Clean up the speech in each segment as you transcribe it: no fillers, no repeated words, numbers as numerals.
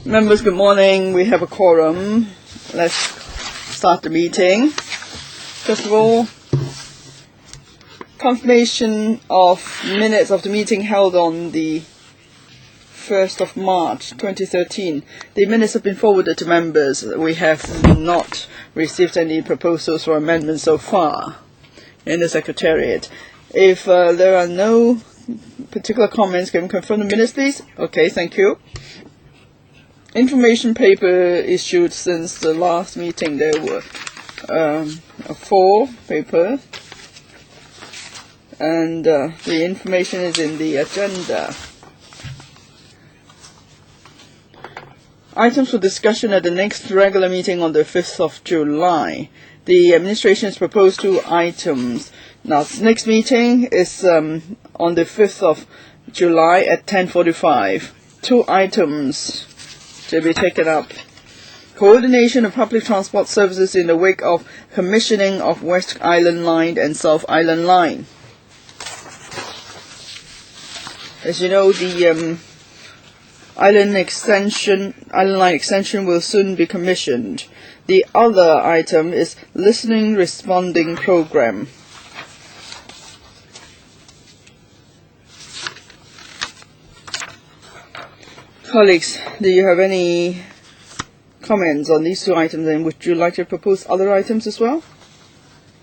Members, good morning. We have a quorum. Let's start the meeting. First of all, confirmation of minutes of the meeting held on the 1st of March 2013. The minutes have been forwarded to members. We have not received any proposals for amendments so far in the Secretariat. If there are no particular comments, can you confirm the minutes, please? Okay, thank you. Information paper issued since the last meeting. There were 4 papers, and the information is in the agenda. Items for discussion at the next regular meeting on the 5th of July. The administration has proposed 2 items. Now, next meeting is on the 5th of July at 10:45. 2 items to be taken up. Coordination of public transport services in the wake of commissioning of West Island Line and South Island Line. As you know, the Island Line extension will soon be commissioned. The other item is listening responding program. Colleagues, do you have any comments on these 2 items, and would you like to propose other items as well?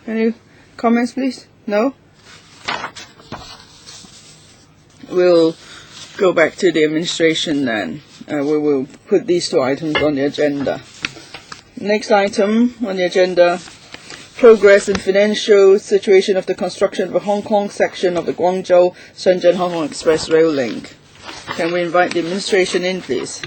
Any comments, please? No? We'll go back to the administration then. We will put these 2 items on the agenda. Next item on the agenda, progress in financial situation of the construction of the Hong Kong section of the Guangzhou-Shenzhen-Hong Kong Express Rail Link. Can we invite the administration in, please?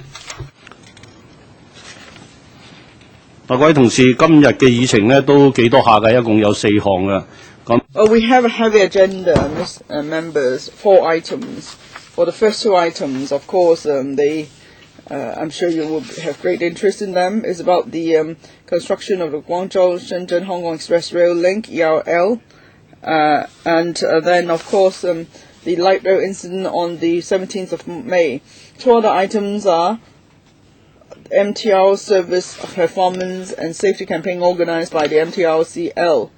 We have a heavy agenda, members. 4 items. For the first 2 items, of course, I'm sure you will have great interest in them. It's about the construction of the Guangzhou-Shenzhen-Hong Kong Express Rail Link, ERL, and then, of course, the light rail incident on the 17th of May. 2 other items are MTR service performance and safety campaign organized by the MTRCL.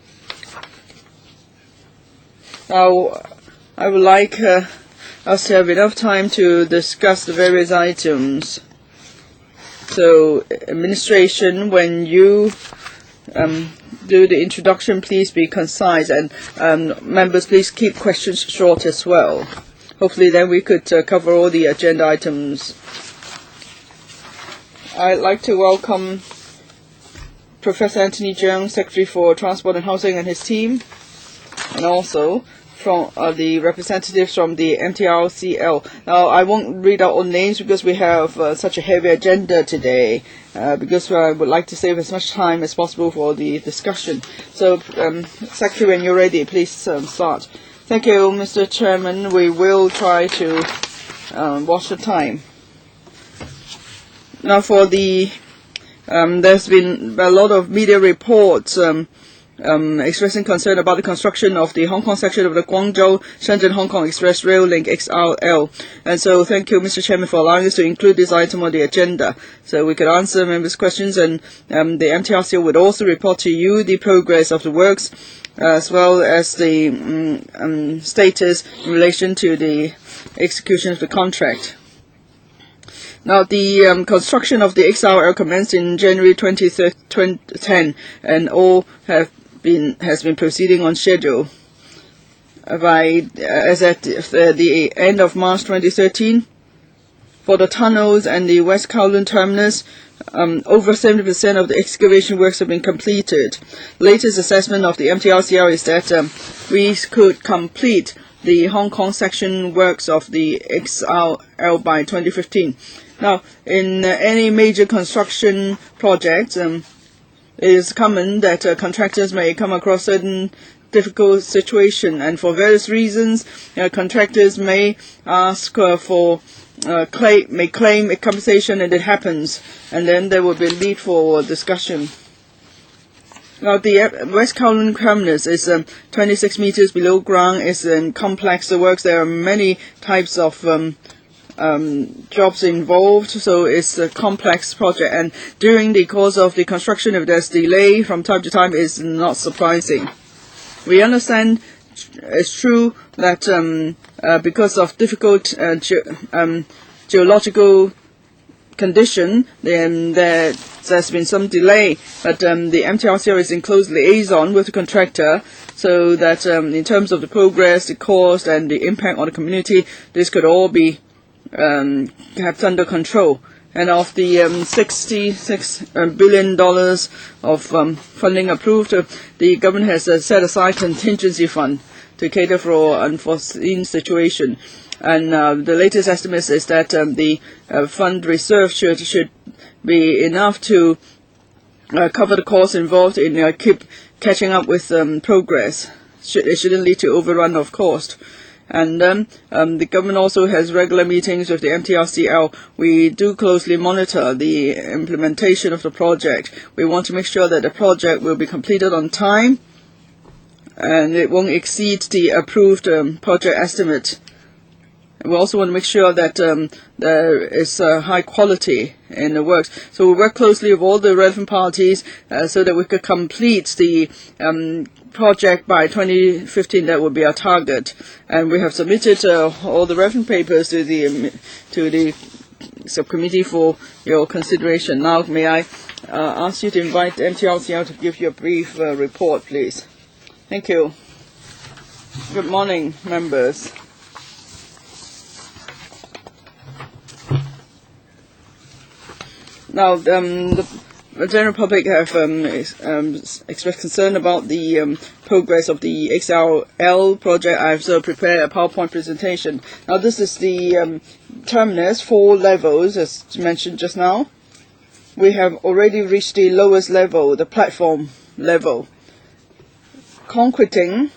Now, I would like us to have enough time to discuss the various items. So, administration, when you do the introduction, please be concise, and members, please keep questions short as well. Hopefully then we could cover all the agenda items. I'd like to welcome Professor Anthony Cheung, Secretary for Transport and Housing, and his team, and also from the representatives from the MTRCL. Now, I won't read out all names because we have such a heavy agenda today, because I would like to save as much time as possible for the discussion. So, Secretary, when you're ready, please start. Thank you, Mr. Chairman. We will try to watch the time. Now, for the there's been a lot of media reports expressing concern about the construction of the Hong Kong section of the Guangzhou-Shenzhen-Hong Kong Express Rail Link, XRL. And so thank you, Mr. Chairman, for allowing us to include this item on the agenda so we could answer members' questions, and the MTRCL would also report to you the progress of the works as well as the status in relation to the execution of the contract. Now, the construction of the XRL commenced in January 2010, and all has been proceeding on schedule. As at the end of March 2013, for the tunnels and the West Kowloon terminus, over 70% of the excavation works have been completed. Latest assessment of the MTRCL is that we could complete the Hong Kong section works of the XRL by 2015. Now, in any major construction project, it is common that contractors may come across certain difficult situation, and for various reasons, contractors may ask may claim a compensation, and it happens, and then there will be a need for discussion. Now, the West Kowloon terminus is 26 meters below ground. It's in complex works. There are many types of jobs involved, so it's a complex project. And during the course of the construction, if there's delay from time to time, it's not surprising. We understand it's true that because of difficult geological condition, then there's been some delay, but the MTRCL is in close liaison with the contractor, so that in terms of the progress, the cost, and the impact on the community, this could all be kept under control. And of the $66 billion of funding approved, the government has set aside contingency fund to cater for unforeseen situation. And the latest estimate is that the fund reserve should be enough to cover the costs involved in keep catching up with progress. It shouldn't lead to overrun of cost. And the government also has regular meetings with the MTRCL. We do closely monitor the implementation of the project. We want to make sure that the project will be completed on time and it won't exceed the approved project estimate. We also want to make sure that there is high quality in the works. So we work closely with all the relevant parties so that we could complete the project by 2015. That would be our target. And we have submitted all the relevant papers to the subcommittee for your consideration. Now, may I ask you to invite MTRCL to give you a brief report, please. Thank you. Good morning, members. Now, the general public have expressed concern about the progress of the XRL project. I've prepared a PowerPoint presentation. Now, this is the terminus, 4 levels, as mentioned just now. We have already reached the lowest level, the platform level. Concreting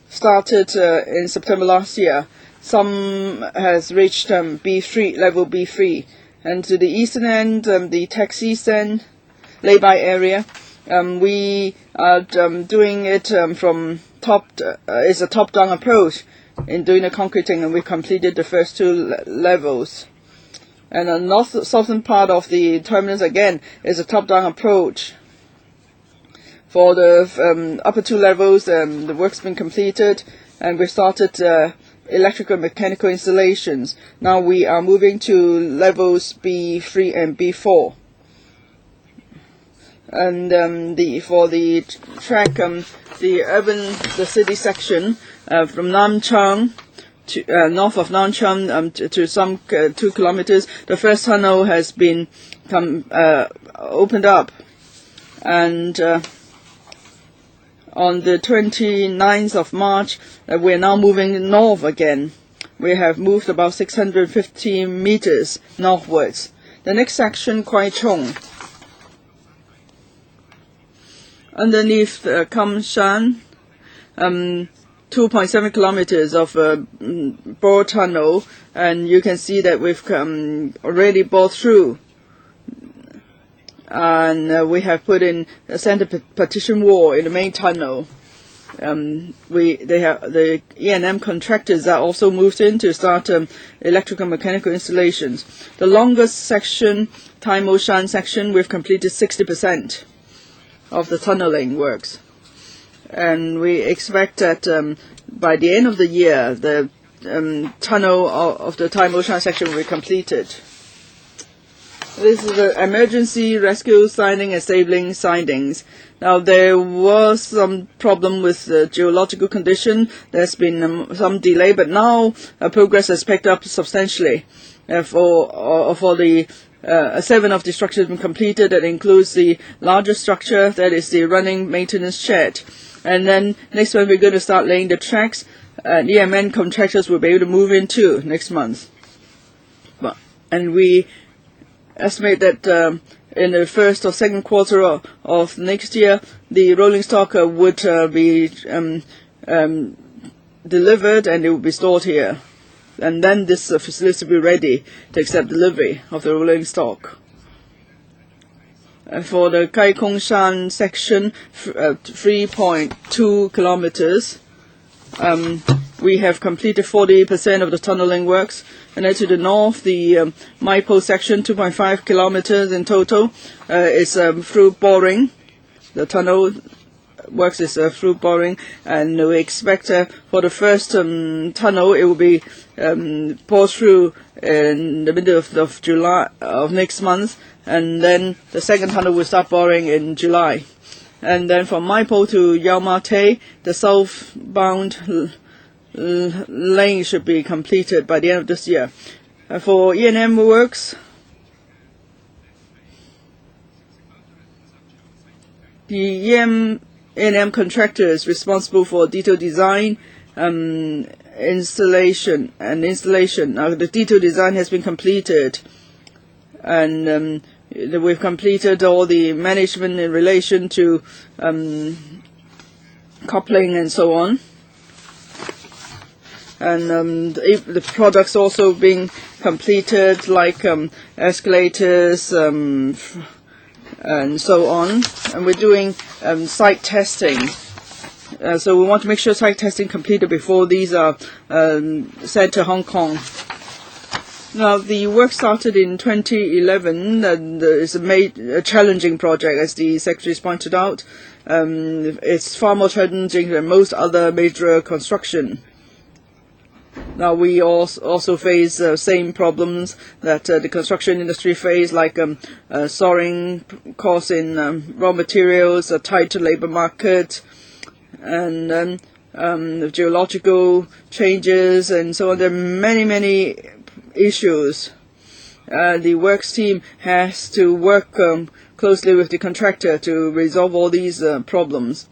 started in September last year. Some has reached B3, level B3. And to the eastern end, the taxi stand lay-by area, we are doing it from it's a top-down approach in doing the concreting, and we completed the first 2 levels. And the southern part of the terminus, again, is a top-down approach. For the upper 2 levels, the work's been completed, and we started electrical and mechanical installations. Now we are moving to levels B3 and B4. And for the track, the city section from Nanchang to north of Nanchang to some 2 kilometers, the first tunnel has been opened up, and on the 29th of March, we're now moving north again. We have moved about 650 meters northwards. The next section, Kwai Chung. Underneath Kam-lam, 2.7 kilometers of broad tunnel, and you can see that we've already bored through. And we have put in a center partition wall in the main tunnel. The E&M contractors are also moved in to start electrical and mechanical installations. The longest section, Tai Mo Shan section, we've completed 60% of the tunneling works. And we expect that by the end of the year, the tunnel of the Tai Mo Shan section will be completed. This is the emergency rescue siding and stabling sidings. Now, there was some problem with the geological condition. There's been some delay, but now progress has picked up substantially. For the 7 of the structures have been completed. That includes the largest structure, that is the running maintenance shed. And then next month we're going to start laying the tracks. EMN contractors will be able to move in too next month. And we estimate that in the first or second quarter of next year, the rolling stock would be delivered, and it will be stored here. And then this facility will be ready to accept delivery of the rolling stock. For the Kai Kong Shan section, 3.2 kilometers, we have completed 40% of the tunneling works. And then to the north, the Maipo section, 2.5 kilometers in total, is through boring. The tunnel works is through boring, and we expect for the first tunnel it will be poured through in the middle of July of next month, and then the second tunnel will start boring in July. And then from Maipo to Yau Ma Tei, the southbound lane should be completed by the end of this year. For E&M works, the E&M contractor is responsible for detailed design, installation. Now, the detailed design has been completed, and we've completed all the management in relation to coupling and so on. And the products also being completed, like escalators, and so on, and we're doing site testing. So we want to make sure site testing completed before these are sent to Hong Kong. Now, the work started in 2011, and it's a challenging project, as the secretaries pointed out. It's far more challenging than most other major construction. Now, we also face same problems that the construction industry face, like soaring costs in raw materials, a tight labour market, and the geological changes, and so on. There are many issues. The works team has to work closely with the contractor to resolve all these problems.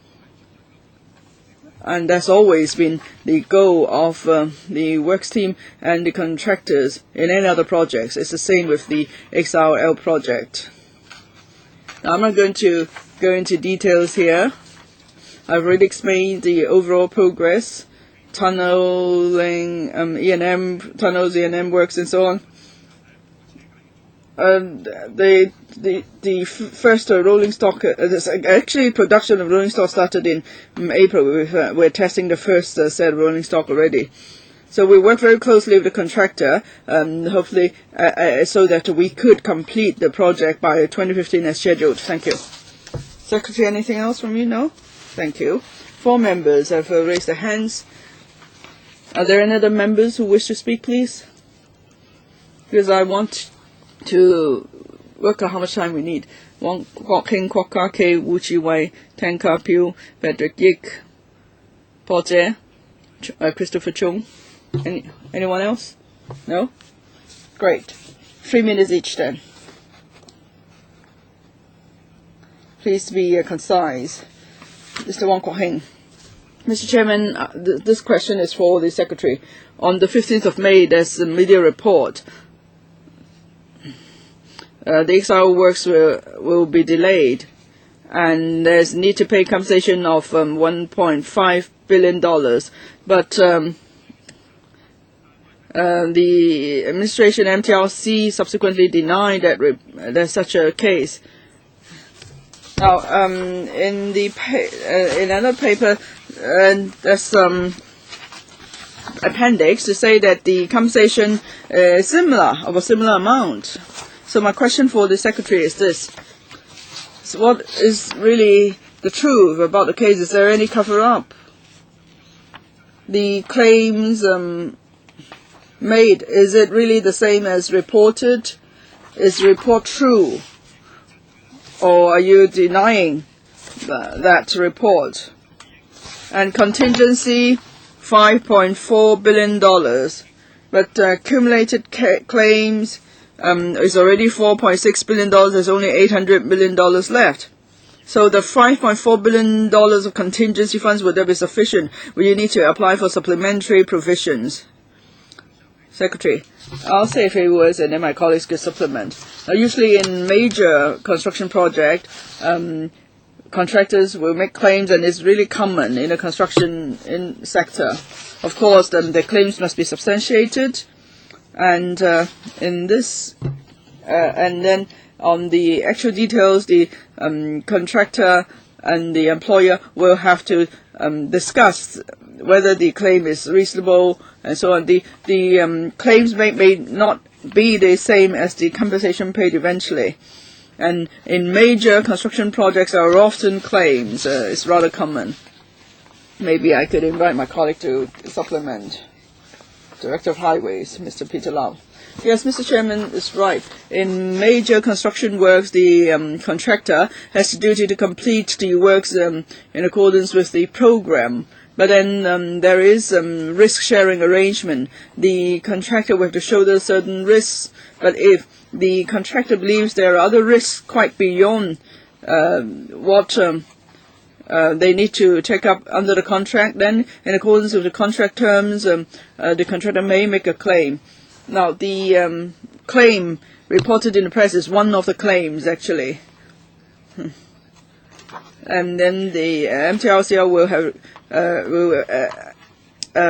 And that's always been the goal of the works team and the contractors in any other projects. It's the same with the XRL project. Now, I'm not going to go into details here. I've already explained the overall progress, tunneling, E&M, tunnels, E&M works, and so on. The first rolling stock, actually production of rolling stock started in April. We're testing the first set of rolling stock already. So we work very closely with the contractor, hopefully, so that we could complete the project by 2015 as scheduled. Thank you. Secretary, anything else from you? No? Thank you. 4 members have raised their hands. Are there any other members who wish to speak, please? Because I want to work out how much time we need. Wong Kwok Heng, Kwok Ka Kei, Wu Chi Wei, Tan Ka Piu, Patrick Yik, Paul Jie, Christopher Chung. Anyone else? No? Great. 3 minutes each then. Please be concise. Mr. Wong Kwok Heng. Mr. Chairman, this question is for the Secretary. On the 15th of May, there's a media report. The XRL works will be delayed, and there's need to pay compensation of $1.5 billion. But the administration, MTRC, subsequently denied that there's such a case. Now, in another paper, there's appendix to say that the compensation is of a similar amount. So my question for the Secretary is this. So what is really the truth about the case? Is there any cover-up? The claims made, is it really the same as reported? Is the report true? Or are you denying that report? And contingency, $5.4 billion. But accumulated claims is already $4.6 billion. There's only $800 million left. So the $5.4 billion of contingency funds, would that be sufficient? Will you need to apply for supplementary provisions? Secretary, I'll say a few words and then my colleagues can supplement. Usually in major construction project, contractors will make claims, and it's really common in the construction sector. Of course, the claims must be substantiated, and in this, and then on the actual details, the contractor and the employer will have to discuss whether the claim is reasonable and so on. The claims may not be the same as the compensation paid eventually. And in major construction projects, there are often claims. It's rather common. Maybe I could invite my colleague to supplement. Director of Highways, Mr. Peter Lau. Yes, Mr. Chairman is right. In major construction works, the contractor has the duty to complete the works in accordance with the program. But then there is risk-sharing arrangement. The contractor will have to shoulder certain risks, but if the contractor believes there are other risks quite beyond what they need to take up under the contract, then in accordance with the contract terms, the contractor may make a claim. Now, the claim reported in the press is one of the claims, actually. And then the MTRCL will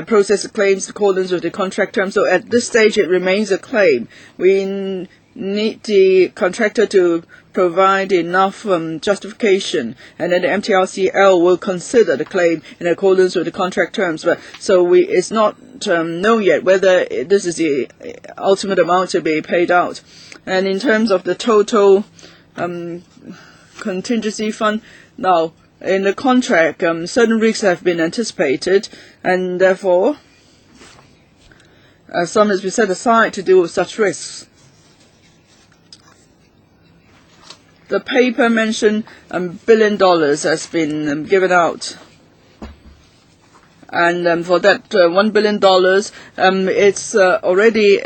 process the claims in accordance with the contract terms. So at this stage, it remains a claim. We need the contractor to provide enough justification, and then the MTRCL will consider the claim in accordance with the contract terms. But so it's not known yet whether this is the ultimate amount to be paid out. And in terms of the total contingency fund, now in the contract, certain risks have been anticipated, and therefore some has been set aside to deal with such risks. The paper mentioned $1 billion has been given out, and for that $1 billion, it's already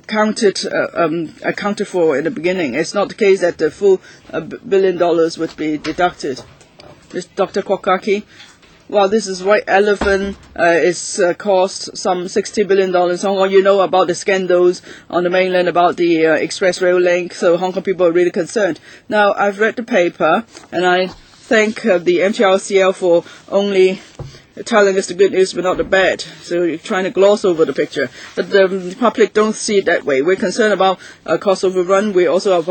accounted for in the beginning. It's not the case that the full $1 billion would be deducted. Dr. Kwokaki. Well, this is White Elephant. It's cost some $60 billion in Hong Kong. You know about the scandals on the mainland about the express rail link, so Hong Kong people are really concerned. Now, I've read the paper, and I thank the MTRCL for only telling us the good news but not the bad. So you're trying to gloss over the picture. But the public don't see it that way. We're concerned about cost overrun. We're also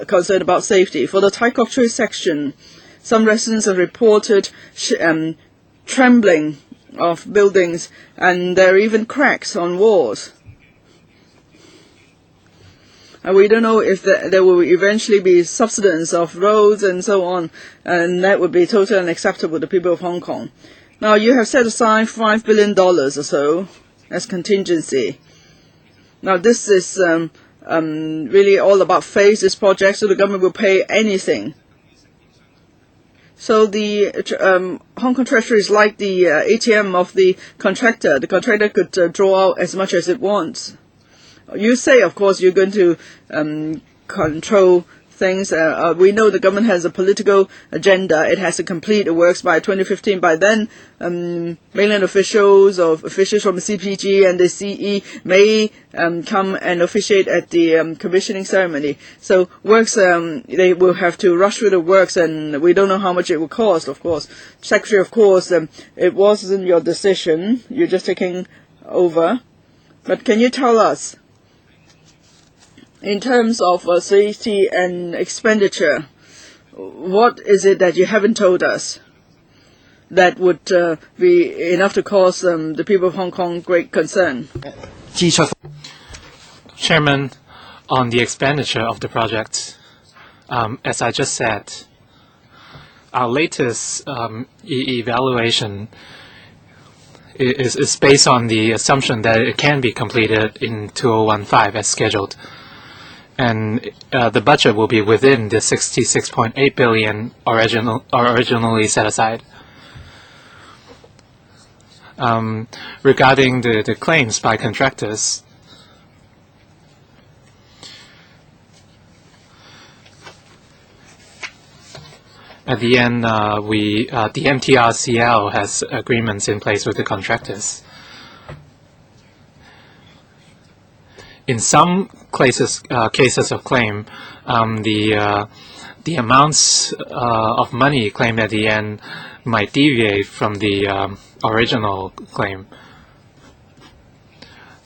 concerned about safety. For the Tai Kok Tsui section, some residents have reported trembling of buildings, and there are even cracks on walls. And we don't know if there will eventually be subsidence of roads and so on, and that would be totally unacceptable to the people of Hong Kong. Now, you have set aside $5 billion or so as contingency. Now, this is really all about phase this project, so the government will pay anything. So the Hong Kong Treasury is like the ATM of the contractor. The contractor could draw out as much as it wants. You say, of course, you're going to control things. We know the government has a political agenda. It has to complete the works by 2015. By then, mainland officials or officials from the CPG and the CE may come and officiate at the commissioning ceremony. So works, they will have to rush through the works, and we don't know how much it will cost, of course. Secretary, of course, it wasn't your decision. You're just taking over. But can you tell us, in terms of safety and expenditure, what is it that you haven't told us that would be enough to cause the people of Hong Kong great concern? Chairman, on the expenditure of the project, as I just said, our latest evaluation is based on the assumption that it can be completed in 2015 as scheduled. And the budget will be within the 66.8 billion originally set aside. Regarding the claims by contractors, at the end, the MTRCL has agreements in place with the contractors. In some cases of claim, the amounts of money claimed at the end might deviate from the original claim.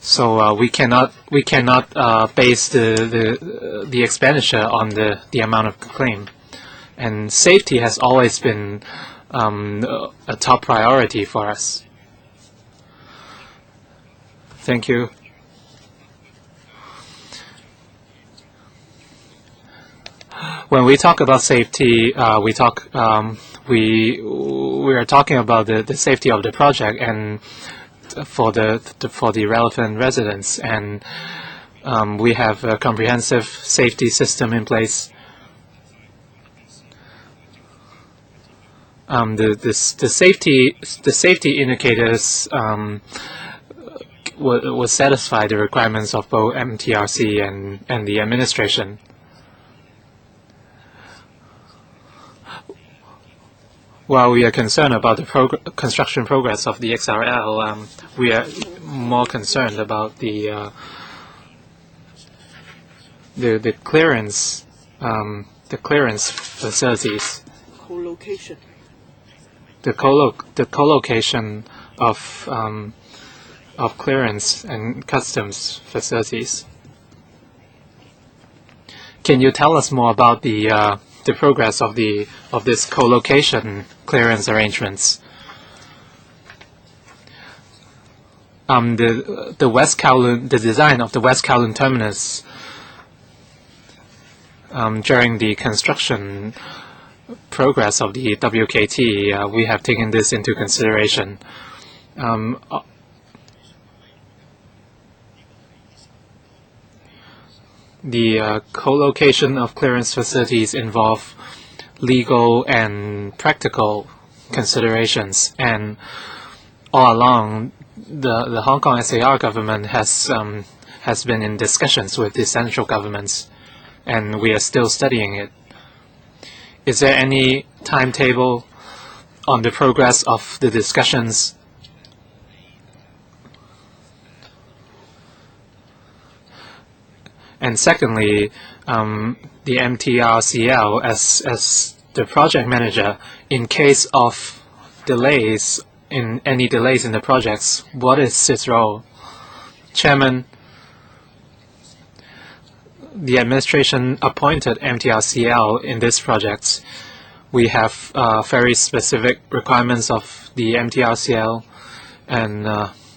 So we cannot base the expenditure on the amount of claim. And safety has always been a top priority for us. Thank you. When we talk about safety, we are talking about the safety of the project and for the relevant residents, and we have a comprehensive safety system in place. The safety indicators will satisfy the requirements of both MTRC and the administration. While we are concerned about the construction progress of the XRL, we are more concerned about the clearance facilities. Co-location. The co-location of clearance and customs facilities. Can you tell us more about the progress of this co-location clearance arrangements? The design of the West Kowloon terminus during the construction progress of the WKT, we have taken this into consideration. The co-location of clearance facilities involve legal and practical considerations, and all along, the Hong Kong SAR government has been in discussions with the central governments, and we are still studying it. Is there any timetable on the progress of the discussions? And secondly, the MTRCL as the project manager, in case of delays, in any delays in the projects, what is its role? Chairman, the administration appointed MTRCL in this project. We have very specific requirements of the MTRCL, and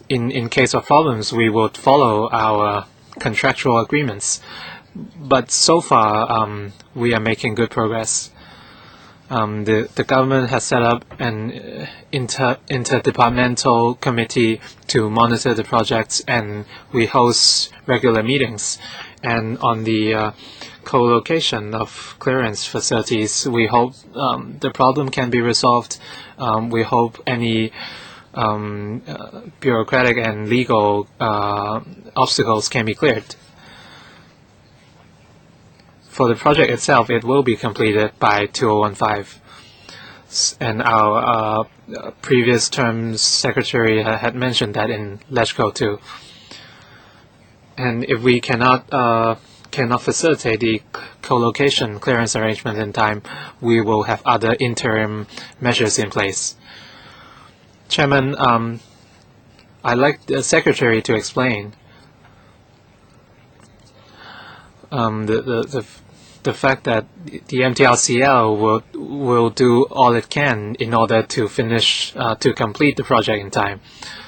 in case of problems, we would follow our contractual agreements. But so far, we are making good progress. The government has set up an interdepartmental committee to monitor the projects, and we host regular meetings. And on the co-location of clearance facilities, we hope the problem can be resolved. We hope any bureaucratic and legal obstacles can be cleared. For the project itself, it will be completed by 2015. And our previous term's secretary had mentioned that in LegCo too. And if we cannot facilitate the co-location clearance arrangement in time, we will have other interim measures in place. Chairman, I'd like the secretary to explain the fact that the MTRCL will do all it can in order to complete the project in time.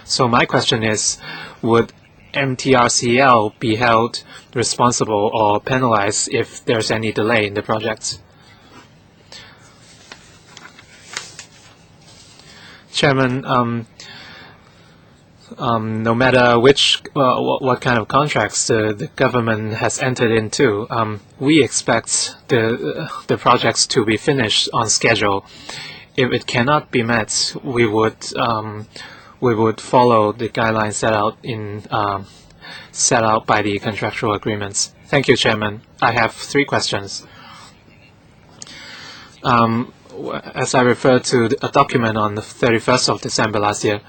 So my question is, would MTRCL be held responsible or penalized if there's any delay in the project? Chairman, no matter what kind of contracts the government has entered into, we expect the projects to be finished on schedule. If it cannot be met, we would follow the guidelines set out by the contractual agreements. Thank you, Chairman. I have 3 questions. As I referred to a document on the 31st of December last year,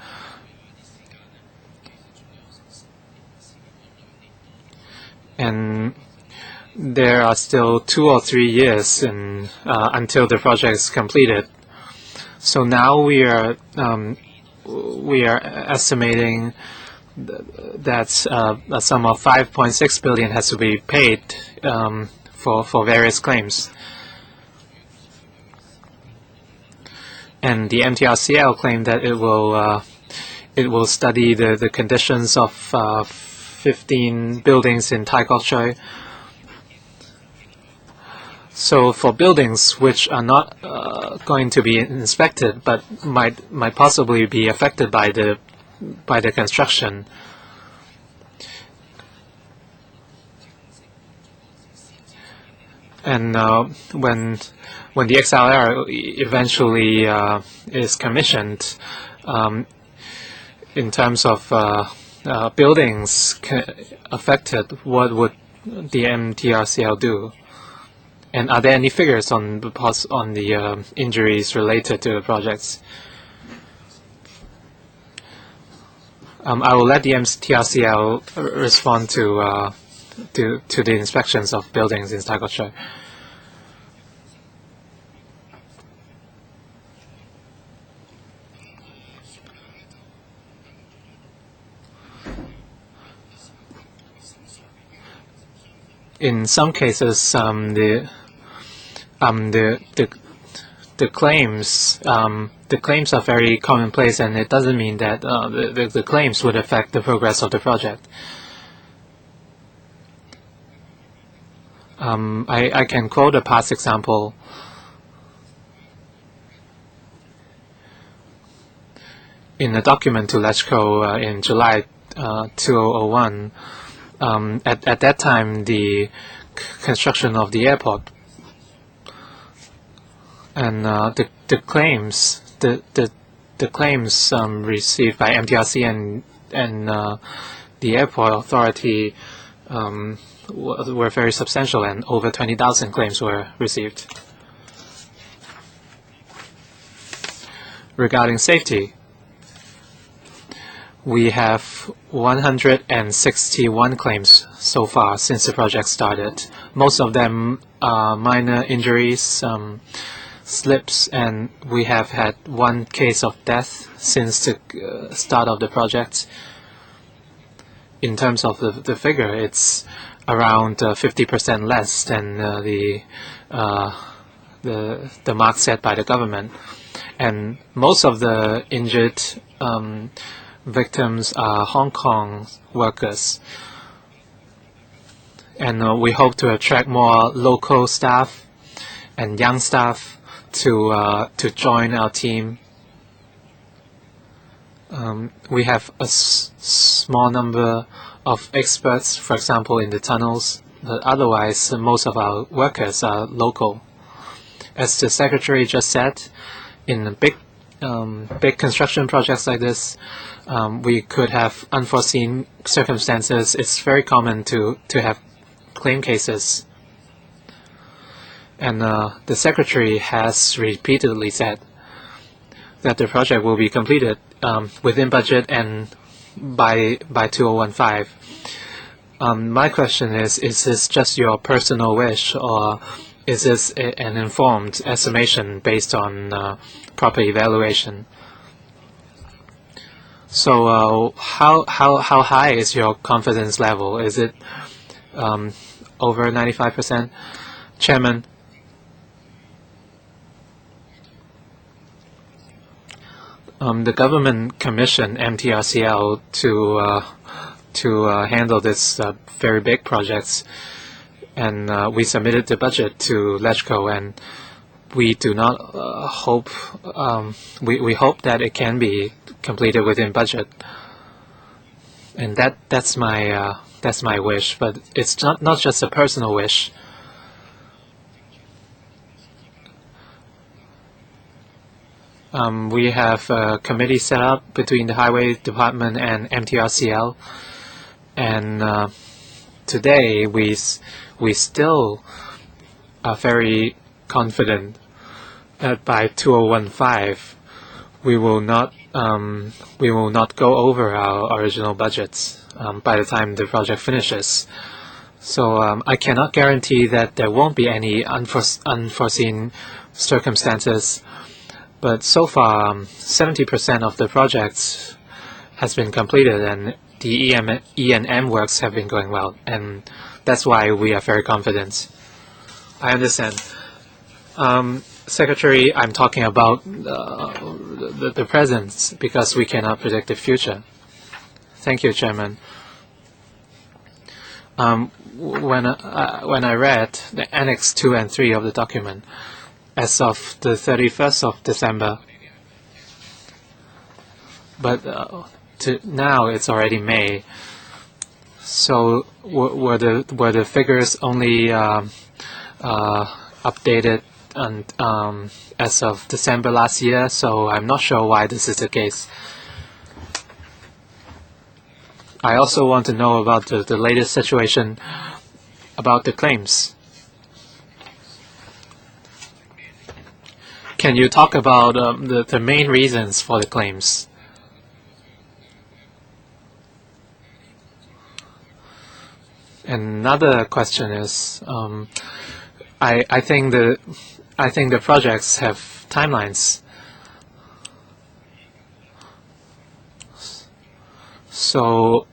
and there are still 2 or 3 years until the project is completed. So now we are estimating that a sum of 5.6 billion has to be paid for various claims. and the MTRCL claimed that it will study the conditions of 15 buildings in Tai Kok Tsui. So for buildings which are not going to be inspected but might possibly be affected by the construction, and when the XLR eventually is commissioned, in terms of buildings affected, what would the MTRCL do? And are there any figures on the injuries related to the projects? I will let the MTRCL respond to the inspections of buildings in Tai Kok Tsui. In some cases, the claims are very commonplace, and it doesn't mean that the claims would affect the progress of the project. I can quote a past example. In a document to LegCo in July 2001, at that time, the construction of the airport and the claims received by MTRC and the airport authority were very substantial, and over 20,000 claims were received. Regarding safety, we have 161 claims so far since the project started. Most of them are minor injuries, slips, and we have had one case of death since the start of the project. In terms of the figure, it's around 50% less than the mark set by the government. And most of the injured victims are Hong Kong workers, and we hope to attract more local staff and young staff to join our team. We have a small number of experts, for example, in the tunnels, but otherwise most of our workers are local. As the Secretary just said, in big construction projects like this, we could have unforeseen circumstances. It's very common to have claim cases. And the Secretary has repeatedly said that the project will be completed within budget and by 2015. My question is this just your personal wish, or is this an informed estimation based on proper evaluation? So how high is your confidence level? Is it over 95%? Chairman, the government commissioned MTRCL to handle this very big projects, and we submitted the budget to LegCo, and we do not hope. We hope that it can be completed within budget, and that's my wish. But it's not just a personal wish. We have a committee set up between the Highway Department and MTRCL, and today we still are very confident that by 2015 we will not go over our original budgets by the time the project finishes. So I cannot guarantee that there won't be any unforeseen circumstances. But so far, 70% of the projects has been completed, and the E&M works have been going well, and that's why we are very confident. I understand. Secretary, I'm talking about the present because we cannot predict the future. Thank you, Chairman. When I read the Annex 2 and 3 of the document, as of the 31st of December, but now it's already May. So were the figures only updated as of December last year? So I'm not sure why this is the case. I also want to know about the latest situation about the claims. Can you talk about the main reasons for the claims? Another question is, I think the projects have timelines. So,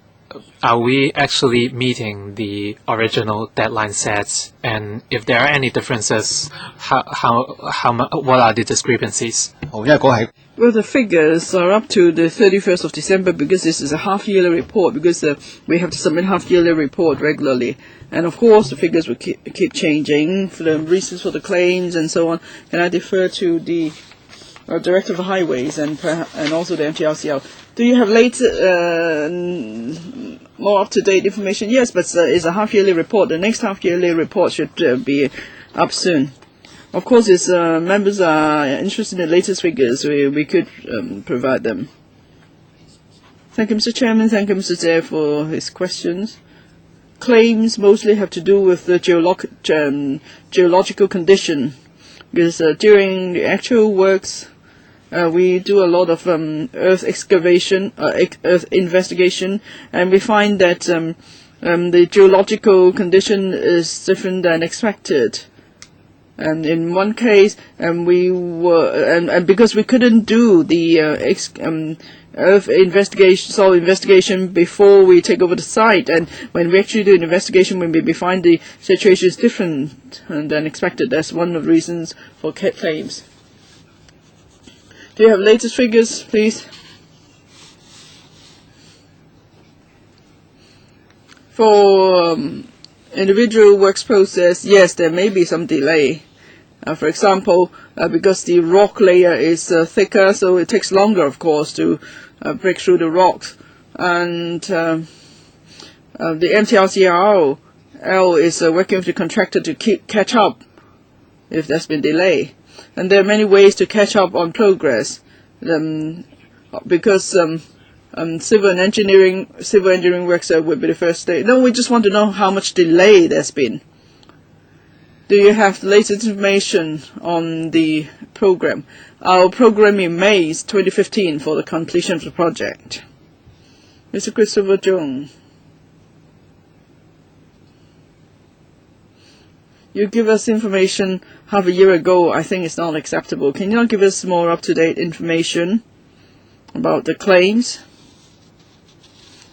are we actually meeting the original deadline sets? And if there are any differences, what are the discrepancies? 因為嗰係 Well, the figures are up to the 31st of December because this is a half-yearly report, because we have to submit half-yearly report regularly. And of course, the figures will keep changing for the reasons for the claims and so on. And I defer to the Director of Highways and also the MTR. Do you have more up-to-date information? Yes, but it's a half-yearly report. The next half-yearly report should be up soon. Of course, if members are interested in the latest figures, we could provide them. Thank you, Mr. Chairman. Thank you, Mr. Zhe, for his questions. Claims mostly have to do with the geological condition, because during the actual works, we do a lot of earth excavation, earth investigation, and we find that the geological condition is different than expected. And in one case, we were, and because we couldn't do the earth investigation, soil investigation before we take over the site, and when we actually do an investigation, when we find the situation is different than expected, that's one of the reasons for claims. Do you have latest figures, please? For individual works process, yes, there may be some delay. For example, because the rock layer is thicker, so it takes longer, of course, to break through the rocks. And the MTR is working with the contractor to catch up if there's been delay. And there are many ways to catch up on progress, because civil engineering works would be the first stage. No, we just want to know how much delay there's been. Do you have the latest information on the program? Our program in May is 2015 for the completion of the project. Mr. Christopher Jung. You give us information half a year ago. I think it's not acceptable. Can you not give us more up-to-date information about the claims?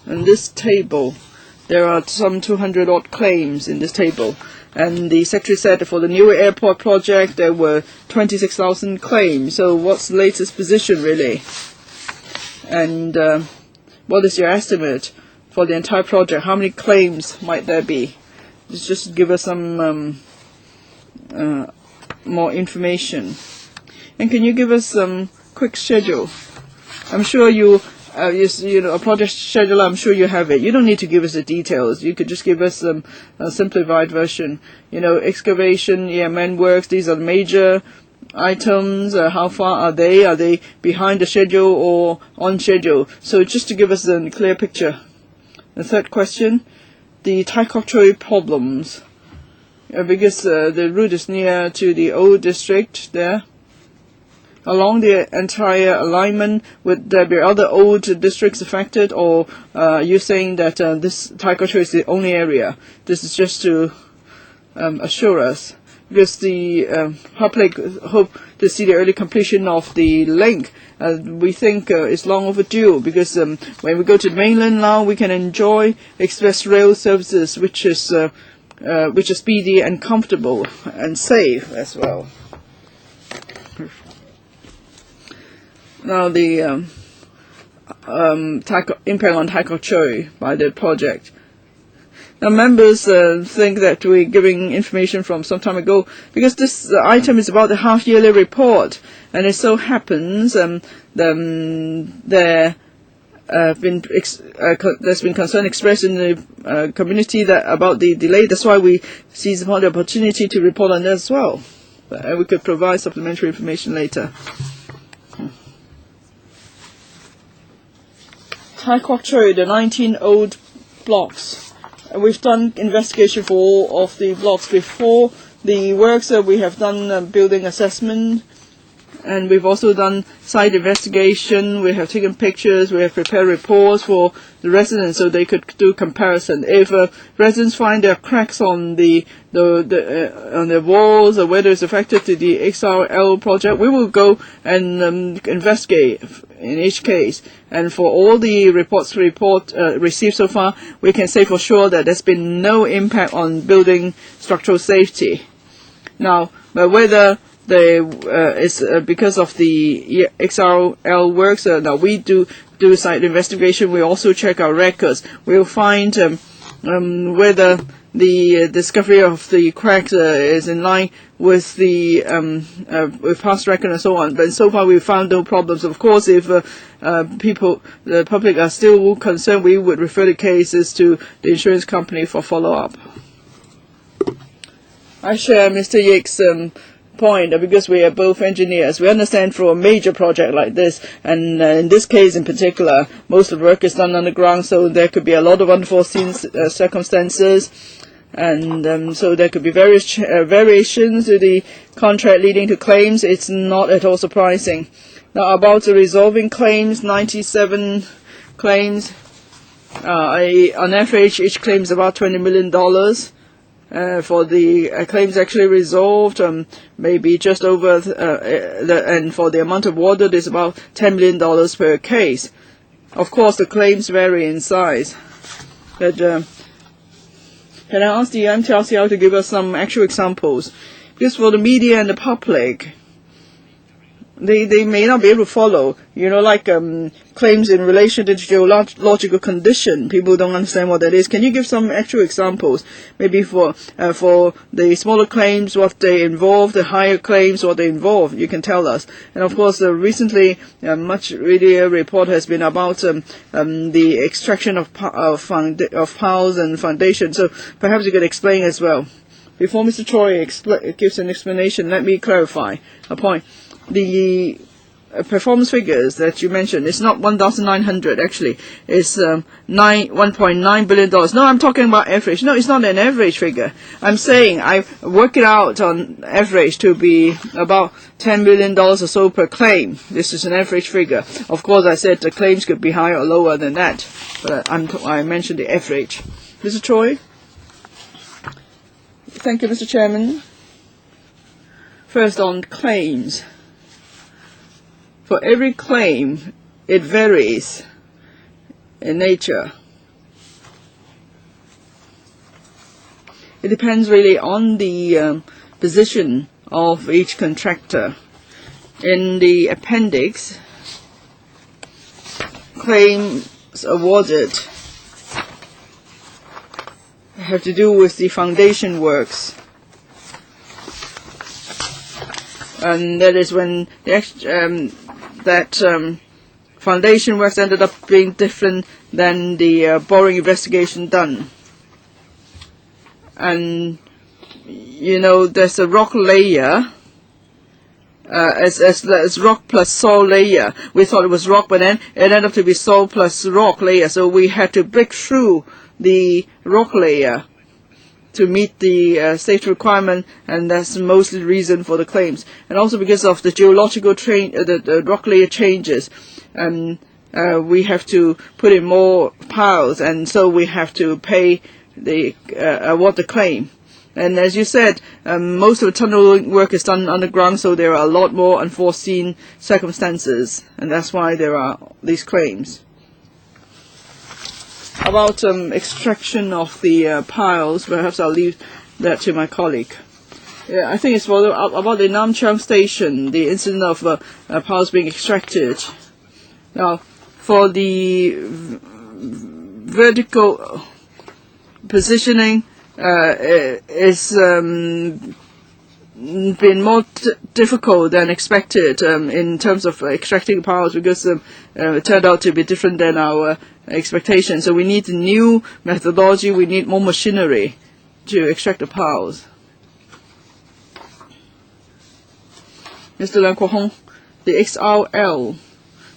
In this table, there are some 200-odd claims in this table. And the Secretary said that for the new airport project, there were 26,000 claims. So what's the latest position, really? And what is your estimate for the entire project? How many claims might there be? Just give us some more information. And can you give us some quick schedule? I'm sure you know, a project schedule, I'm sure you have it. You don't need to give us the details. You could just give us a simplified version. You know, excavation, EMN works, these are the major items. How far are they? Are they behind the schedule or on schedule? So just to give us a clear picture. The third question, the Tai Kok Tsui problems. Because the route is near to the old district there. Along the entire alignment, would there be other old districts affected, or are you saying that this Tai Kok Tsui is the only area? This is just to assure us, because the public hope to see the early completion of the link. We think it's long overdue, because when we go to the mainland now, we can enjoy express rail services, which is speedy and comfortable and safe as well. Now the impact on Tai Kok Tsui by the project. Now members think that we're giving information from some time ago because this item is about the half-yearly report, and it so happens there's been concern expressed in the community about the delay. That's why we seize upon the opportunity to report on that as well. We could provide supplementary information later. Tai Kok Tsui, the 19 old blocks. We've done investigation for all of the blocks before the works. We have done building assessment, and we've also done site investigation. We have taken pictures. We have prepared reports for the residents so they could do comparison. If residents find there are cracks on the walls, or whether it's affected to the XRL project, we will go and investigate in each case. And for all the reports received so far, we can say for sure that there's been no impact on building structural safety. Now, but whether it's because of the XRL works, now we do site investigation. We also check our records. We'll find whether the discovery of the cracks is in line with the with past record and so on. But so far we found no problems. Of course, if the public are still concerned, we would refer the cases to the insurance company for follow-up. I share Mr. Yik's point, because we are both engineers. We understand for a major project like this, and in this case in particular, most of the work is done underground, so there could be a lot of unforeseen circumstances, and so there could be various variations to the contract leading to claims. It's not at all surprising. Now about the resolving claims, 97 claims. On average, each claim is about $20 million. For the claims actually resolved, maybe just over, and for the amount of water, there's about $10 million per case. Of course, the claims vary in size. But can I ask the MTRCL to give us some actual examples? Because for the media and the public, they may not be able to follow, like claims in relation to geological condition. People don't understand what that is. Can you give some actual examples? Maybe for the smaller claims, what they involve, the higher claims, what they involve. You can tell us. And of course, recently, much media report has been about the extraction of piles and foundations. So perhaps you could explain as well. Before Mr. Choi gives an explanation, let me clarify a point. The performance figures that you mentioned, it's not 1,900 actually. It's $1.9 billion. No, I'm talking about average. No, it's not an average figure. I'm saying I work it out on average to be about $10 million or so per claim. This is an average figure. Of course, I said the claims could be higher or lower than that, but I mentioned the average. Mr. Choi? Thank you, Mr. Chairman. First on claims. For every claim, it varies in nature. It depends really on the position of each contractor. In the appendix, claims awarded have to do with the foundation works. And that is when foundation works ended up being different than the boring investigation done. And there's a rock layer, as rock plus soil layer. We thought it was rock, but then it ended up to be soil plus rock layer. So we had to break through the rock layer to meet the safety requirement, and that's mostly the reason for the claims. And also because of the geological the rock layer changes, we have to put in more piles, and so we have to pay the award the claim. And as you said, most of the tunnel work is done underground, so there are a lot more unforeseen circumstances, and that's why there are these claims. About extraction of the piles, perhaps I'll leave that to my colleague. Yeah, I think it's about the Nam Chang station, the incident of powers being extracted. Now, for the vertical positioning, is been more difficult than expected in terms of extracting powers, because it turned out to be different than our expectations. So we need a new methodology, we need more machinery to extract the powers. Mr. Leung Kwok-hong, the XRL,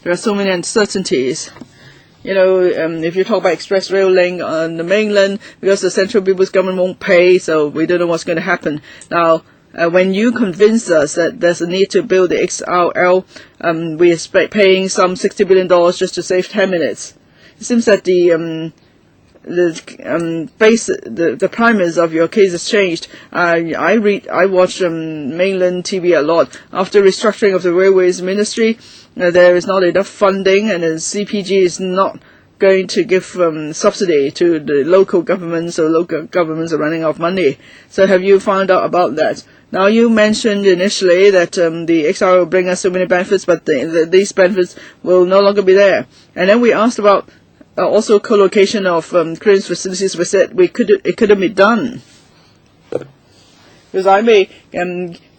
there are so many uncertainties. You know, if you talk about express rail link on the mainland, because the central people's government won't pay, so we don't know what's going to happen. Now, when you convince us that there's a need to build the XRL, we are paying some $60 billion just to save 10 minutes. It seems that the premise of your case has changed. I watch mainland TV a lot. After restructuring of the Railways Ministry, there is not enough funding, and the CPG is not going to give subsidy to the local governments, so local governments are running out of money. So have you found out about that? Now, you mentioned initially that the XR will bring us so many benefits, but these benefits will no longer be there. And then we asked about also co-location of clearance facilities. We said it couldn't be done. Because I may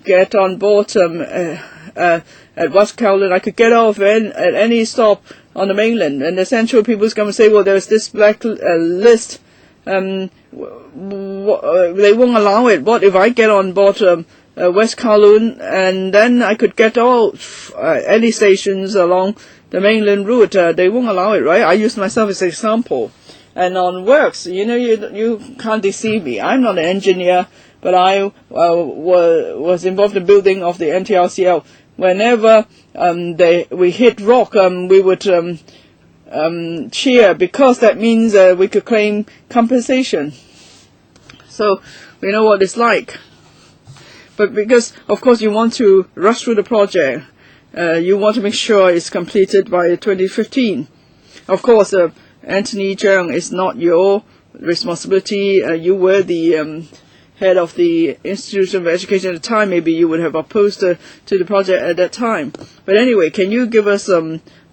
get on board at West Kowloon, I could get off at any stop on the mainland, and the central people's government say, well, there's this black list, they won't allow it. What if I get on board West Kowloon, and then I could get off any stations along the mainland route? They won't allow it, right? I use myself as an example. And on works, you know, you can't deceive me. I'm not an engineer, but I was involved in building of the MTRCL. Whenever we hit rock, we would cheer, because that means we could claim compensation. So we know what it's like. But because, of course, you want to rush through the project, you want to make sure it's completed by 2015. Of course, Anthony Cheung is not your responsibility. You were the head of the Institution of Education at the time. Maybe you would have opposed to the project at that time. But anyway, can you give us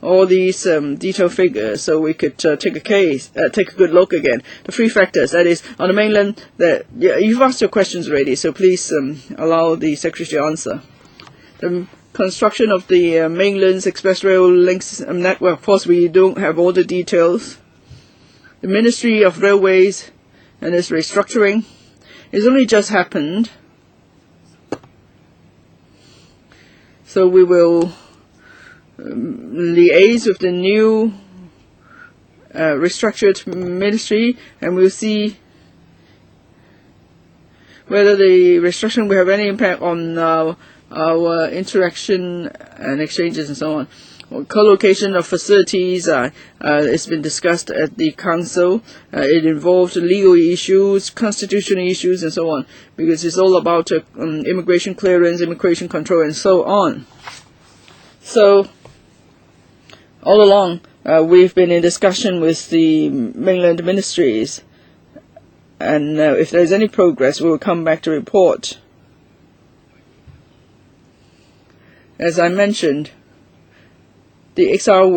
all these detailed figures so we could take a good look again? The three factors, that is, on the mainland, you've asked your questions already, so please allow the Secretary to answer. The construction of the mainland's express rail links network, of course, we don't have all the details. The Ministry of Railways and its restructuring, it's only just happened. So we will liaise with the new restructured ministry, and we'll see whether the restructuring will have any impact on our interaction and exchanges and so on. Co-location of facilities, it's been discussed at the Council. It involved legal issues, constitutional issues, and so on, because it's all about immigration clearance, immigration control, and so on. So, all along, we've been in discussion with the mainland ministries, and if there's any progress, we will come back to report. As I mentioned, the XRL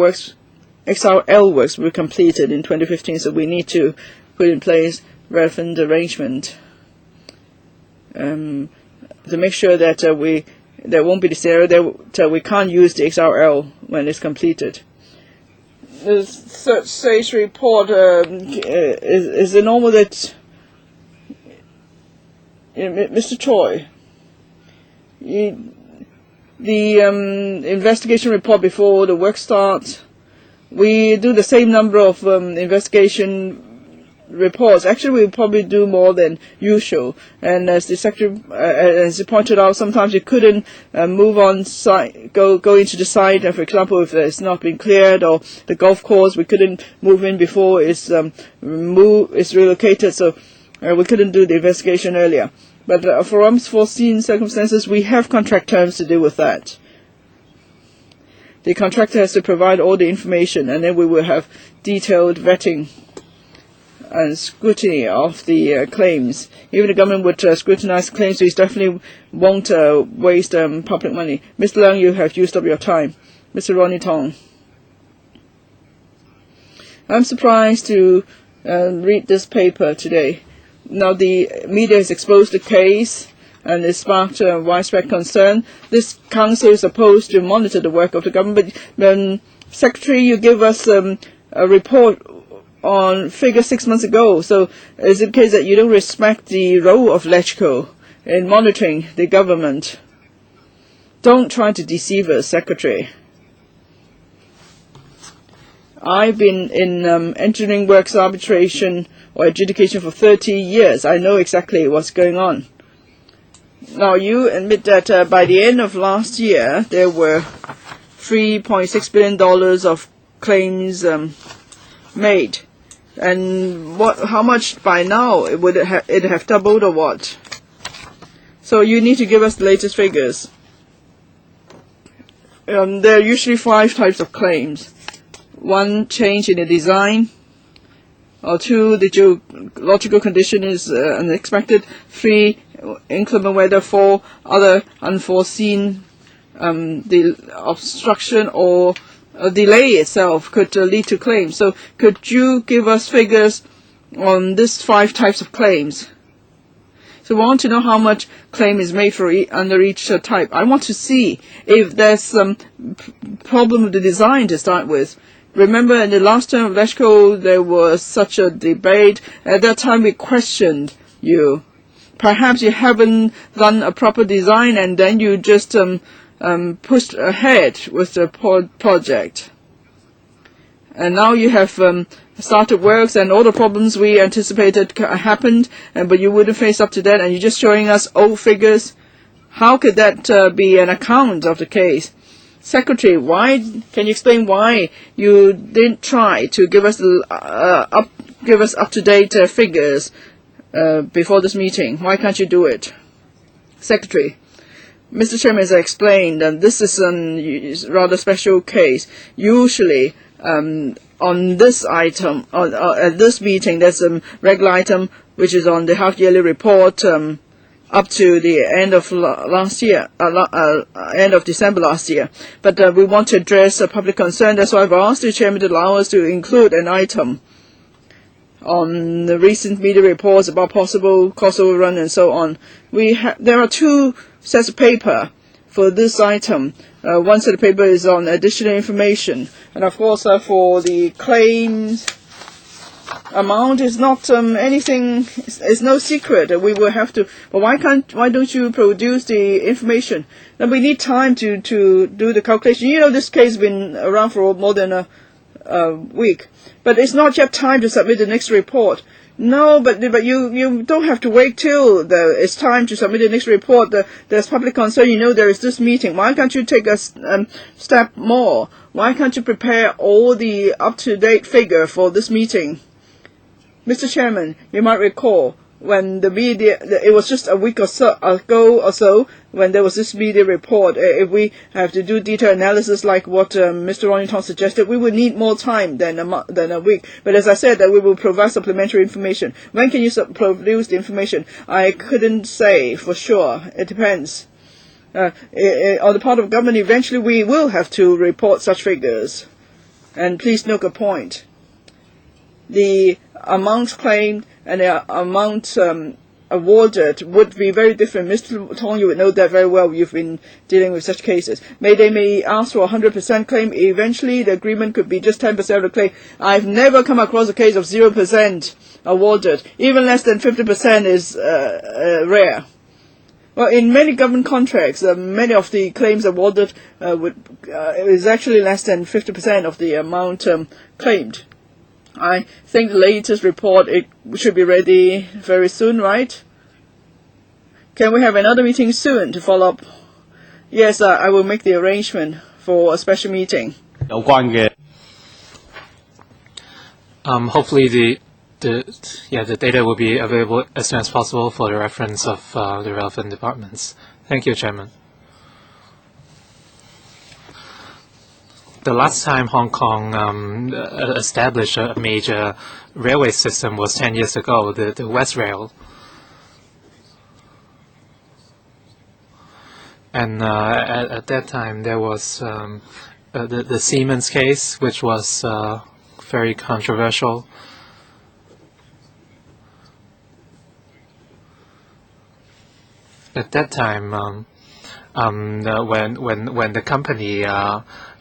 works were completed in 2015, so we need to put in place relevant arrangement to make sure that there won't be this error, that we can't use the XRL when it's completed. The third stage report, is it normal that Mr. Choi, the investigation report before the work starts, we do the same number of investigation reports. Actually, we probably do more than usual. And as the Secretary, as he pointed out, sometimes you couldn't move on site, go into the site. For example, if it's not been cleared, or the golf course, we couldn't move in before it's relocated. So we couldn't do the investigation earlier. But for unforeseen circumstances, we have contract terms to deal with that. The contractor has to provide all the information, and then we will have detailed vetting and scrutiny of the claims. Even the government would scrutinize claims, so it definitely won't waste public money. Mr. Leung, you have used up your time. Mr. Ronnie Tong. I'm surprised to read this paper today. Now the media has exposed the case and it sparked widespread concern. This council is supposed to monitor the work of the government, but Secretary, you give us a report on figures 6 months ago. So is it the case that you don't respect the role of LegCo in monitoring the government? Don't try to deceive us, Secretary. I've been in engineering works arbitration or adjudication for 30 years. I know exactly what's going on. Now, you admit that by the end of last year, there were $3.6 billion of claims made. And how much by now? Would it have doubled or what? So you need to give us the latest figures. There are usually 5 types of claims. 1, change in the design. Or 2, the geological condition is unexpected. 3, inclement weather. 4, other unforeseen the obstruction or a delay itself could lead to claims. So could you give us figures on these 5 types of claims? So we want to know how much claim is made for under each type. I want to see if there's some problem with the design to start with. Remember, in the last term of LegCo, there was such a debate. At that time, we questioned you. Perhaps you haven't done a proper design, and then you just pushed ahead with the project. And now you have started works, and all the problems we anticipated happened, but you wouldn't face up to that, and you're just showing us old figures. How could that be an account of the case? Secretary, can you explain why you didn't try to give us up-to-date figures before this meeting? Why can't you do it? Secretary, Mr. Chairman, as I explained, this is a rather special case. Usually, on this item, at this meeting, there's a regular item which is on the half-yearly report up to the end of last year, end of December last year. But we want to address public concern. That's why I've asked the Chairman to allow us to include an item on the recent media reports about possible cost overrun and so on. There are 2 sets of paper for this item. One set of paper is on additional information, and of course for the claims amount is not anything. It's no secret. We will have to. But why don't you produce the information? And we need time to do the calculation. You know, this case has been around for more than a week, but it's not yet time to submit the next report. No, but you don't have to wait till it's time to submit the next report. There's public concern. You know, there is this meeting. Why can't you take a step more? Why can't you prepare all the up-to-date figure for this meeting? Mr. Chairman, you might recall when the media, it was just a week or so ago or so, when there was this media report. If we have to do detailed analysis like what Mr. Ronnie Tong suggested, we would need more time than a week. But as I said, that we will provide supplementary information. When can you produce the information? I couldn't say for sure. It depends. On the part of government, eventually we will have to report such figures. And please note a point. The amount claimed and the amount awarded would be very different. Mr. Tong, you would know that very well. You've been dealing with such cases. They may ask for 100% claim. Eventually, the agreement could be just 10% of the claim. I've never come across a case of 0% awarded. Even less than 50% is rare. Well, in many government contracts, many of the claims awarded is actually less than 50% of the amount claimed. I think the latest report, it should be ready very soon, right? Can we have another meeting soon to follow up? Yes, I will make the arrangement for a special meeting. Hopefully the data will be available as soon as possible for the reference of the relevant departments. Thank you, Chairman. The last time Hong Kong established a major railway system was 10 years ago, the West Rail. And at that time, there was the Siemens case, which was very controversial. At that time, when the company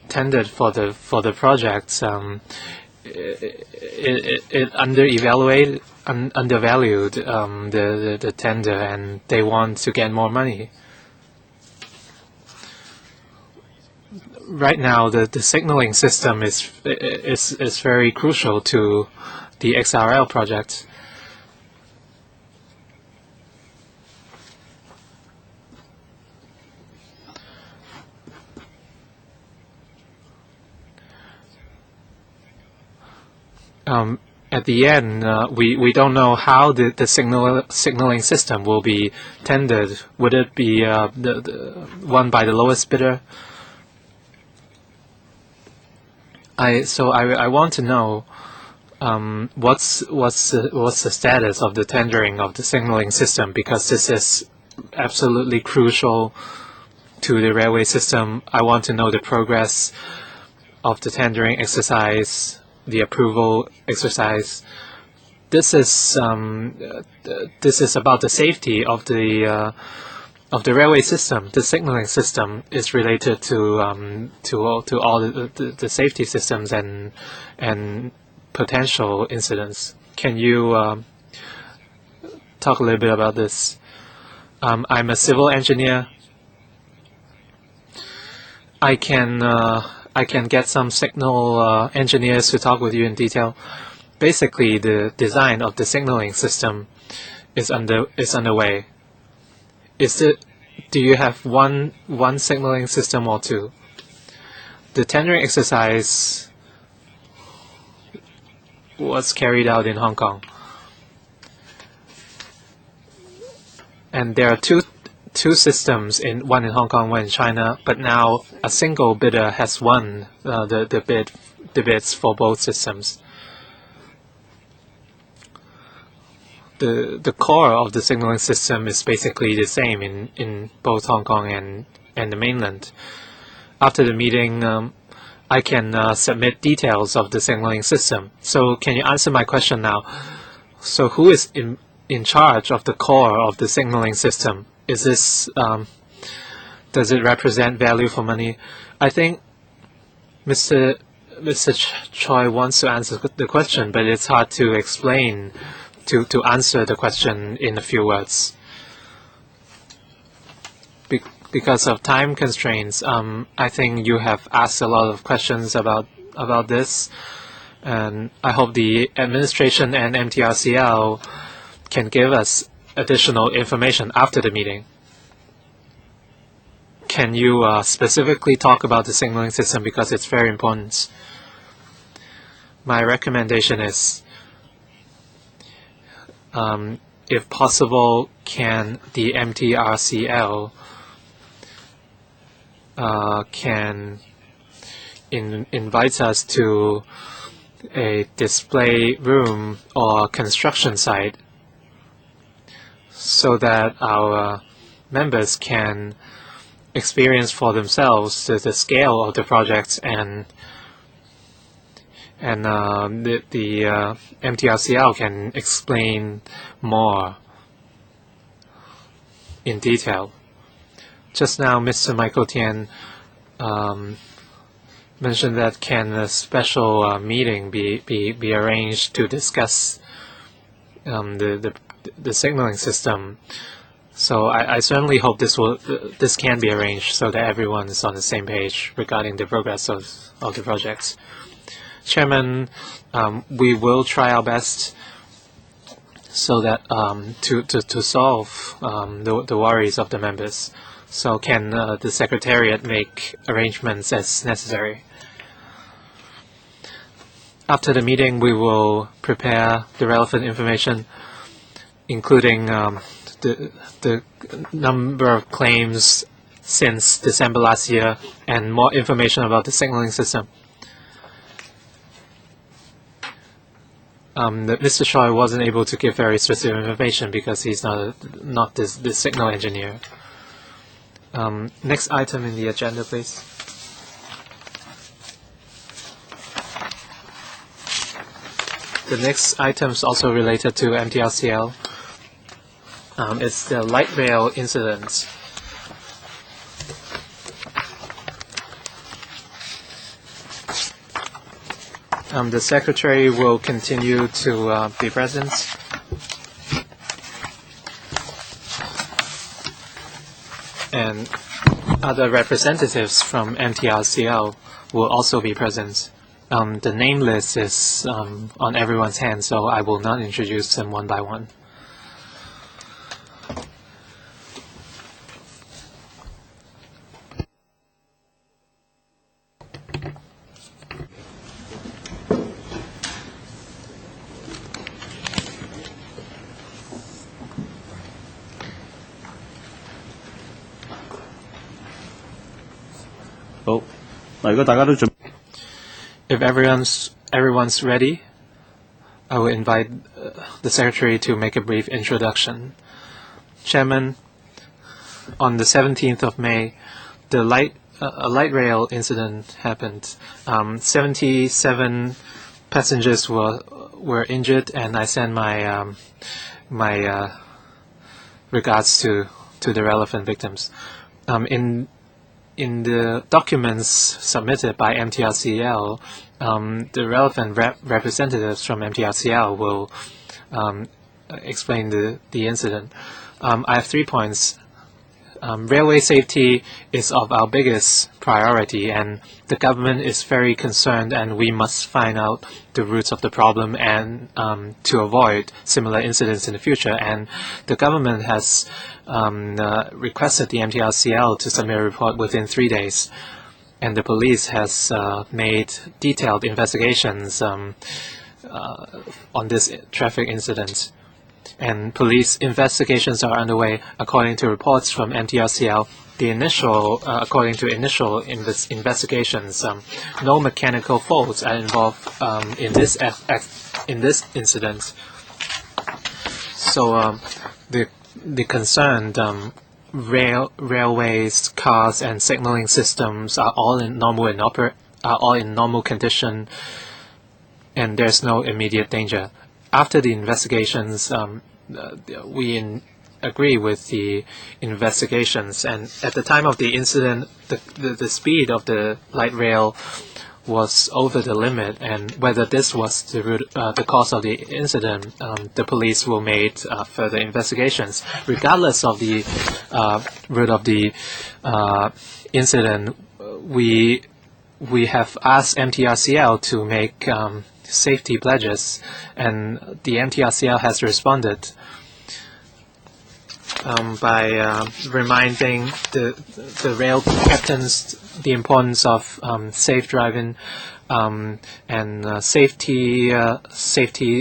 tendered for the projects, it undervalued the tender, and they want to get more money. Right now, the signaling system is very crucial to the XRL project. At the end, we don't know how the signaling system will be tendered. Would it be the one by the lowest bidder? I want to know what's the status of the tendering of the signaling system, because this is absolutely crucial to the railway system. I want to know the progress of the tendering exercise, the approval exercise. This is about the safety of the railway system. The signaling system is related to all the safety systems and potential incidents. Can you talk a little bit about this? I'm a civil engineer. I can get some signal engineers to talk with you in detail. Basically, the design of the signaling system is underway. Do you have one signaling system or two? The tendering exercise was carried out in Hong Kong, and there are two systems, one in Hong Kong, one in China. But now a single bidder has won the bids for both systems. The core of the signaling system is basically the same in both Hong Kong and the mainland. After the meeting, I can submit details of the signaling system. So can you answer my question now? So who is in charge of the core of the signaling system? Is this does it represent value for money? I think Mr. Choi wants to answer the question, but it's hard to explain. To answer the question in a few words. Because of time constraints, I think you have asked a lot of questions about this, and I hope the administration and MTRCL can give us additional information after the meeting. Can you specifically talk about the signaling system, because it's very important? My recommendation is, if possible, can the MTRCL can invite us to a display room or construction site so that our members can experience for themselves the scale of the projects and the MTRCL can explain more in detail. Just now, Mr. Michael Tian mentioned that can a special meeting be arranged to discuss the signaling system. So I certainly hope this can be arranged so that everyone is on the same page regarding the progress of the projects. Chairman, we will try our best so that to solve the worries of the members. So can the Secretariat make arrangements as necessary? After the meeting, we will prepare the relevant information, including the number of claims since December last year, and more information about the signaling system. Mr. Choi wasn't able to give very specific information because he's not the signal engineer. Next item in the agenda, please. The next item is also related to MTRCL. It's the light rail incident. The Secretary will continue to be present. And other representatives from MTRCL will also be present. The name list is on everyone's hand, so I will not introduce them one by one. If everyone's ready, I will invite the Secretary to make a brief introduction. Chairman, on the 17th of May, a light rail incident happened. 77 passengers were injured, and I send my regards to the relevant victims. In the documents submitted by MTRCL, the relevant representatives from MTRCL will explain the incident. I have 3 points. Railway safety is of our biggest priority, and the government is very concerned, and we must find out the roots of the problem and to avoid similar incidents in the future. And the government has requested the MTRCL to submit a report within 3 days, and the police has made detailed investigations on this traffic incident. And police investigations are underway. According to reports from MTRCL, according to initial investigations, no mechanical faults are involved in this incident. So the concerned railways, cars, and signaling systems are all in normal condition, and there's no immediate danger. After the investigations, we agree with the investigations, and at the time of the incident, the speed of the light rail was over the limit, and whether this was the cause of the incident, the police will make further investigations. Regardless of the route of the incident, we have asked MTRCL to make safety pledges, and the MTRCL has responded by reminding the rail captains the importance of safe driving, and safety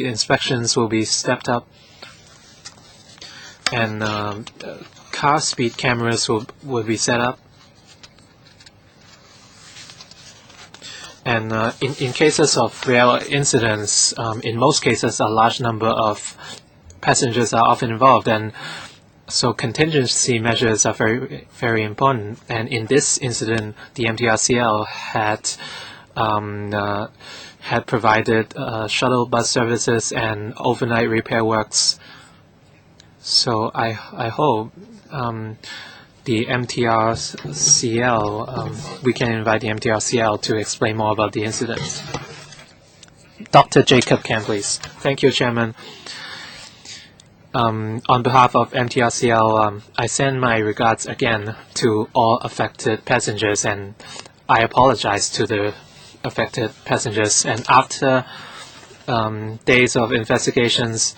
inspections will be stepped up, and car speed cameras will be set up. And in cases of rail incidents, in most cases, a large number of passengers are often involved, and so contingency measures are very, very important. And in this incident, the MTRCL had provided shuttle bus services and overnight repair works. So I hope the MTRCL, we can invite the MTRCL to explain more about the incident. Dr. Jacob Kam, please. Thank you, Chairman. On behalf of MTRCL, I send my regards again to all affected passengers, and I apologize to the affected passengers. And after days of investigations,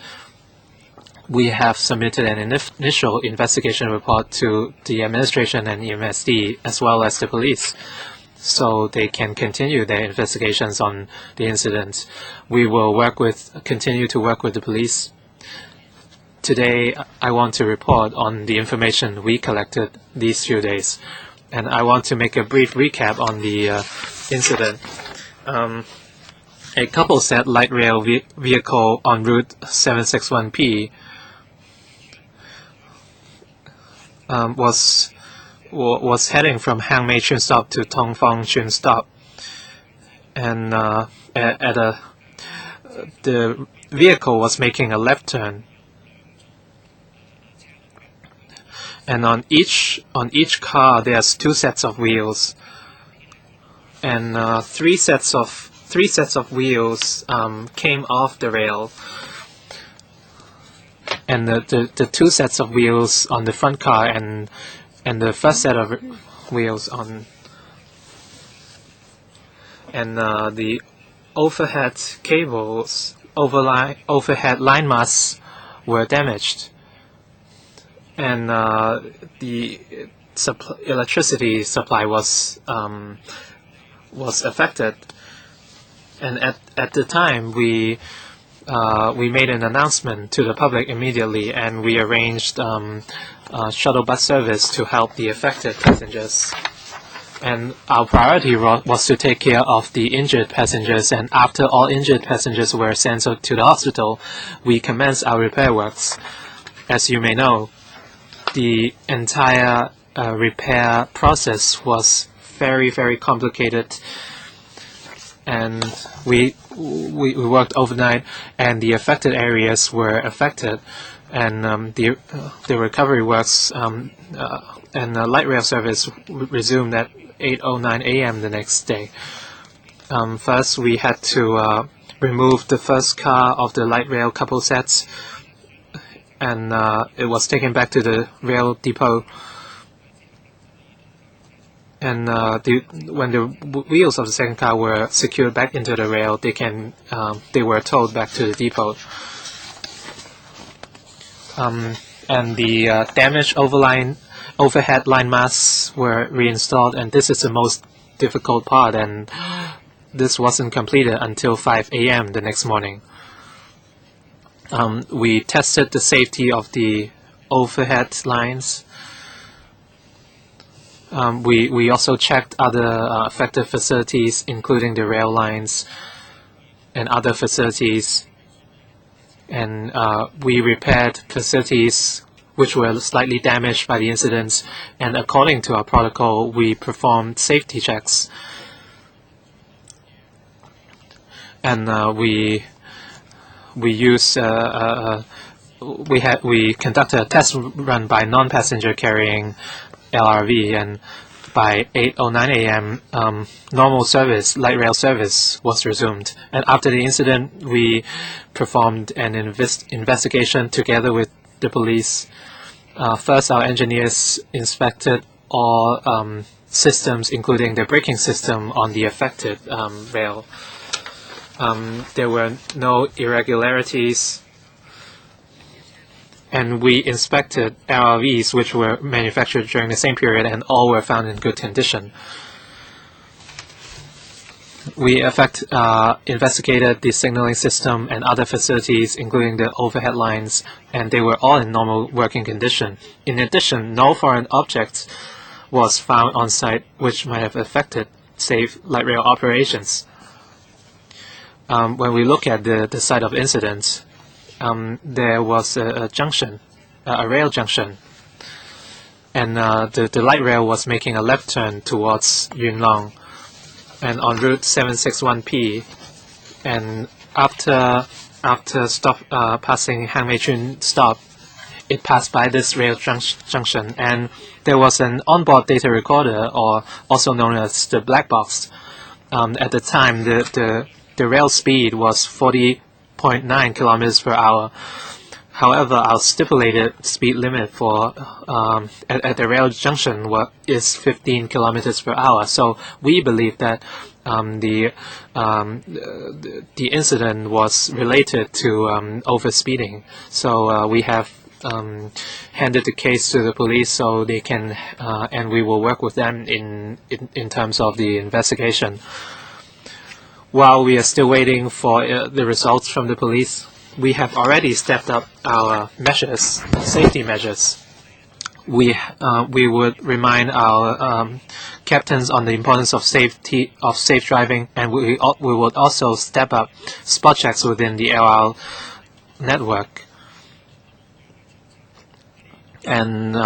we have submitted an initial investigation report to the administration and EMSD, as well as the police, so they can continue their investigations on the incident. We will continue to work with the police today I want to report on the information we collected these few days. And I want to make a brief recap on the incident. A couple set light rail vehicle on route 761P was heading from Hang Mei Chun Stop to Tong Fong Chun Stop, and the vehicle was making a left turn, and on each car there's 2 sets of wheels, and three sets of wheels came off the rail, and the 2 sets of wheels on the front car and the first set of wheels on, and the overhead cables, overhead line masts were damaged, and the electricity supply was affected. And at the time, we made an announcement to the public immediately, and we arranged shuttle bus service to help the affected passengers. And our priority was to take care of the injured passengers, and after all injured passengers were sent to the hospital, we commenced our repair works. As you may know, the entire repair process was very, very complicated, and we worked overnight, and the affected areas were affected, and the recovery works and light rail service resumed at 8:09 a.m. the next day. First, we had to remove the first car of the light rail couple sets, and it was taken back to the rail depot. And when the wheels of the second car were secured back into the rail, they were towed back to the depot. And the damaged overhead line masts were reinstalled, and this is the most difficult part, and this wasn't completed until 5 a.m. the next morning. We tested the safety of the overhead lines. We also checked other affected facilities, including the rail lines and other facilities, and we repaired facilities which were slightly damaged by the incidents, and according to our protocol, we performed safety checks. And we conducted a test run by non-passenger carrying LRV, and by 8:09 a.m. Normal service, light rail service, was resumed. And after the incident, we performed an investigation together with the police. First, our engineers inspected all systems, including the braking system on the affected rail. There were no irregularities, and we inspected LRVs which were manufactured during the same period, and all were found in good condition. We investigated the signaling system and other facilities, including the overhead lines, and they were all in normal working condition. In addition, no foreign objects was found on site which might have affected safe light rail operations. When we look at the site of incidents, there was a junction, a rail junction, and the light rail was making a left turn towards Yuen Long, and on route 761P, and after passing Hang Mei Chun Stop, it passed by this rail junction, and there was an onboard data recorder, or also known as the black box. At the time, the rail speed was 40.9 kilometers per hour. However, our stipulated speed limit for at the rail junction is 15 kilometers per hour. So we believe that the incident was related to overspeeding. So we have handed the case to the police, so they can and we will work with them in terms of the investigation. While we are still waiting for the results from the police, we have already stepped up our measures, safety measures. We would remind our captains on the importance of safe driving, and we would also step up spot checks within the LR network. And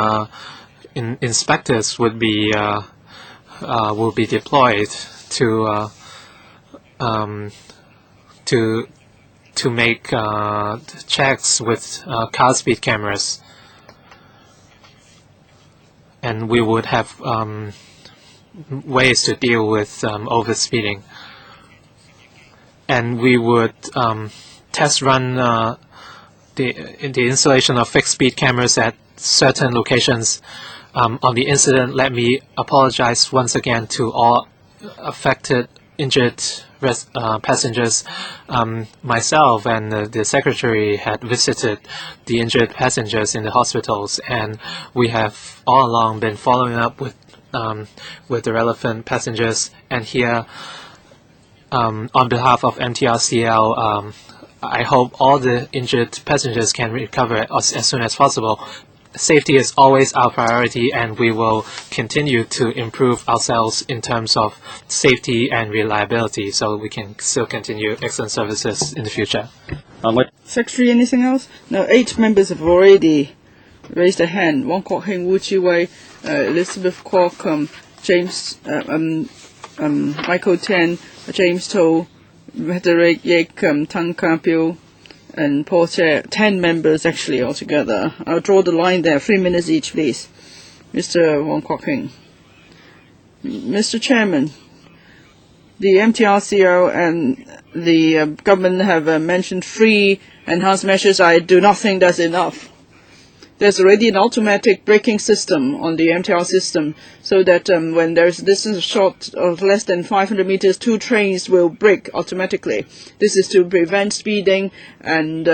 inspectors will be deployed to make checks with car speed cameras. And we would have ways to deal with overspeeding. And we would test run the installation of fixed speed cameras at certain locations. On the incident, let me apologize once again to all affected, injured passengers. Myself and the secretary had visited the injured passengers in the hospitals, and we have all along been following up with the relevant passengers. And here, on behalf of MTRCL, I hope all the injured passengers can recover as soon as possible. Safety is always our priority, and we will continue to improve ourselves in terms of safety and reliability so we can still continue excellent services in the future. Secretary, anything else? No, 8 members have already raised their hand. Wong Kwok Heng, Wu Chi Wei, Elizabeth Kwok, James, Michael Tian, James To, Frederick Yek, Tang Ka-pio, and Paul Chair. 10 members actually altogether. I'll draw the line there. 3 minutes each, please. Mr. Wong Kwok Heng. Mr. Chairman, the MTRCO and the government have mentioned 3 enhanced measures. I do not think that's enough. There's already an automatic braking system on the MTR system, so that when there's a distance short of less than 500 meters, 2 trains will brake automatically. This is to prevent speeding and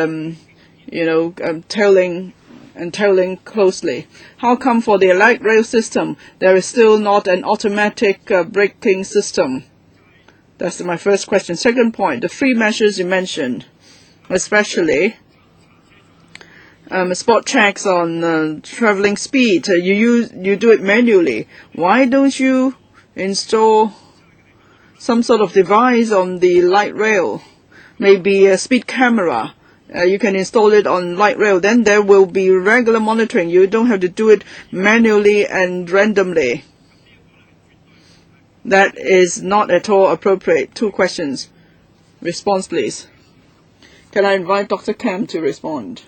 tailing closely. How come for the light rail system there is still not an automatic braking system? That's my first question. Second point, the 3 measures you mentioned, especially spot checks on traveling speed. You do it manually. Why don't you install some sort of device on the light rail? Maybe a speed camera. You can install it on light rail. Then there will be regular monitoring. You don't have to do it manually and randomly. That is not at all appropriate. 2 questions. Response, please. Can I invite Dr. Kam to respond?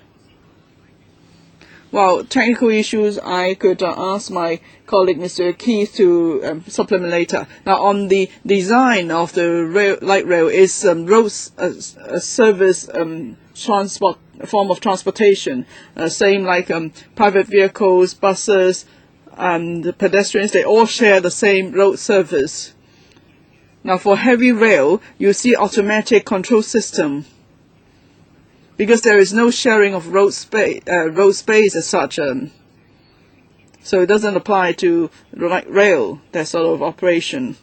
Well, technical issues, I could ask my colleague, Mr. Keith, to supplement later. Now, on the design of the light rail is a service transport form of transportation, same like private vehicles, buses, and pedestrians. They all share the same road service. Now, for heavy rail, you see automatic control system, because there is no sharing of road space as such. So it doesn't apply to light rail, that sort of operation.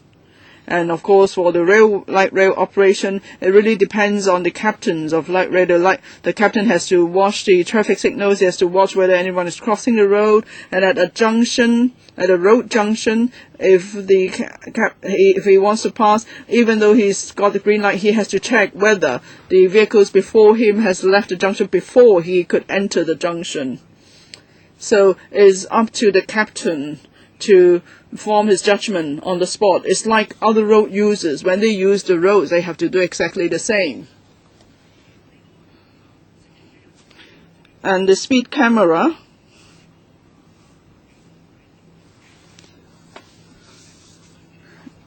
And of course, for the light rail operation, it really depends on the captains of light rail. The captain has to watch the traffic signals. He has to watch whether anyone is crossing the road. And at a road junction, if he wants to pass, even though he's got the green light, he has to check whether the vehicles before him has left the junction before he could enter the junction. So it's up to the captain to form his judgment on the spot. It's like other road users. When they use the roads, they have to do exactly the same. And the speed camera,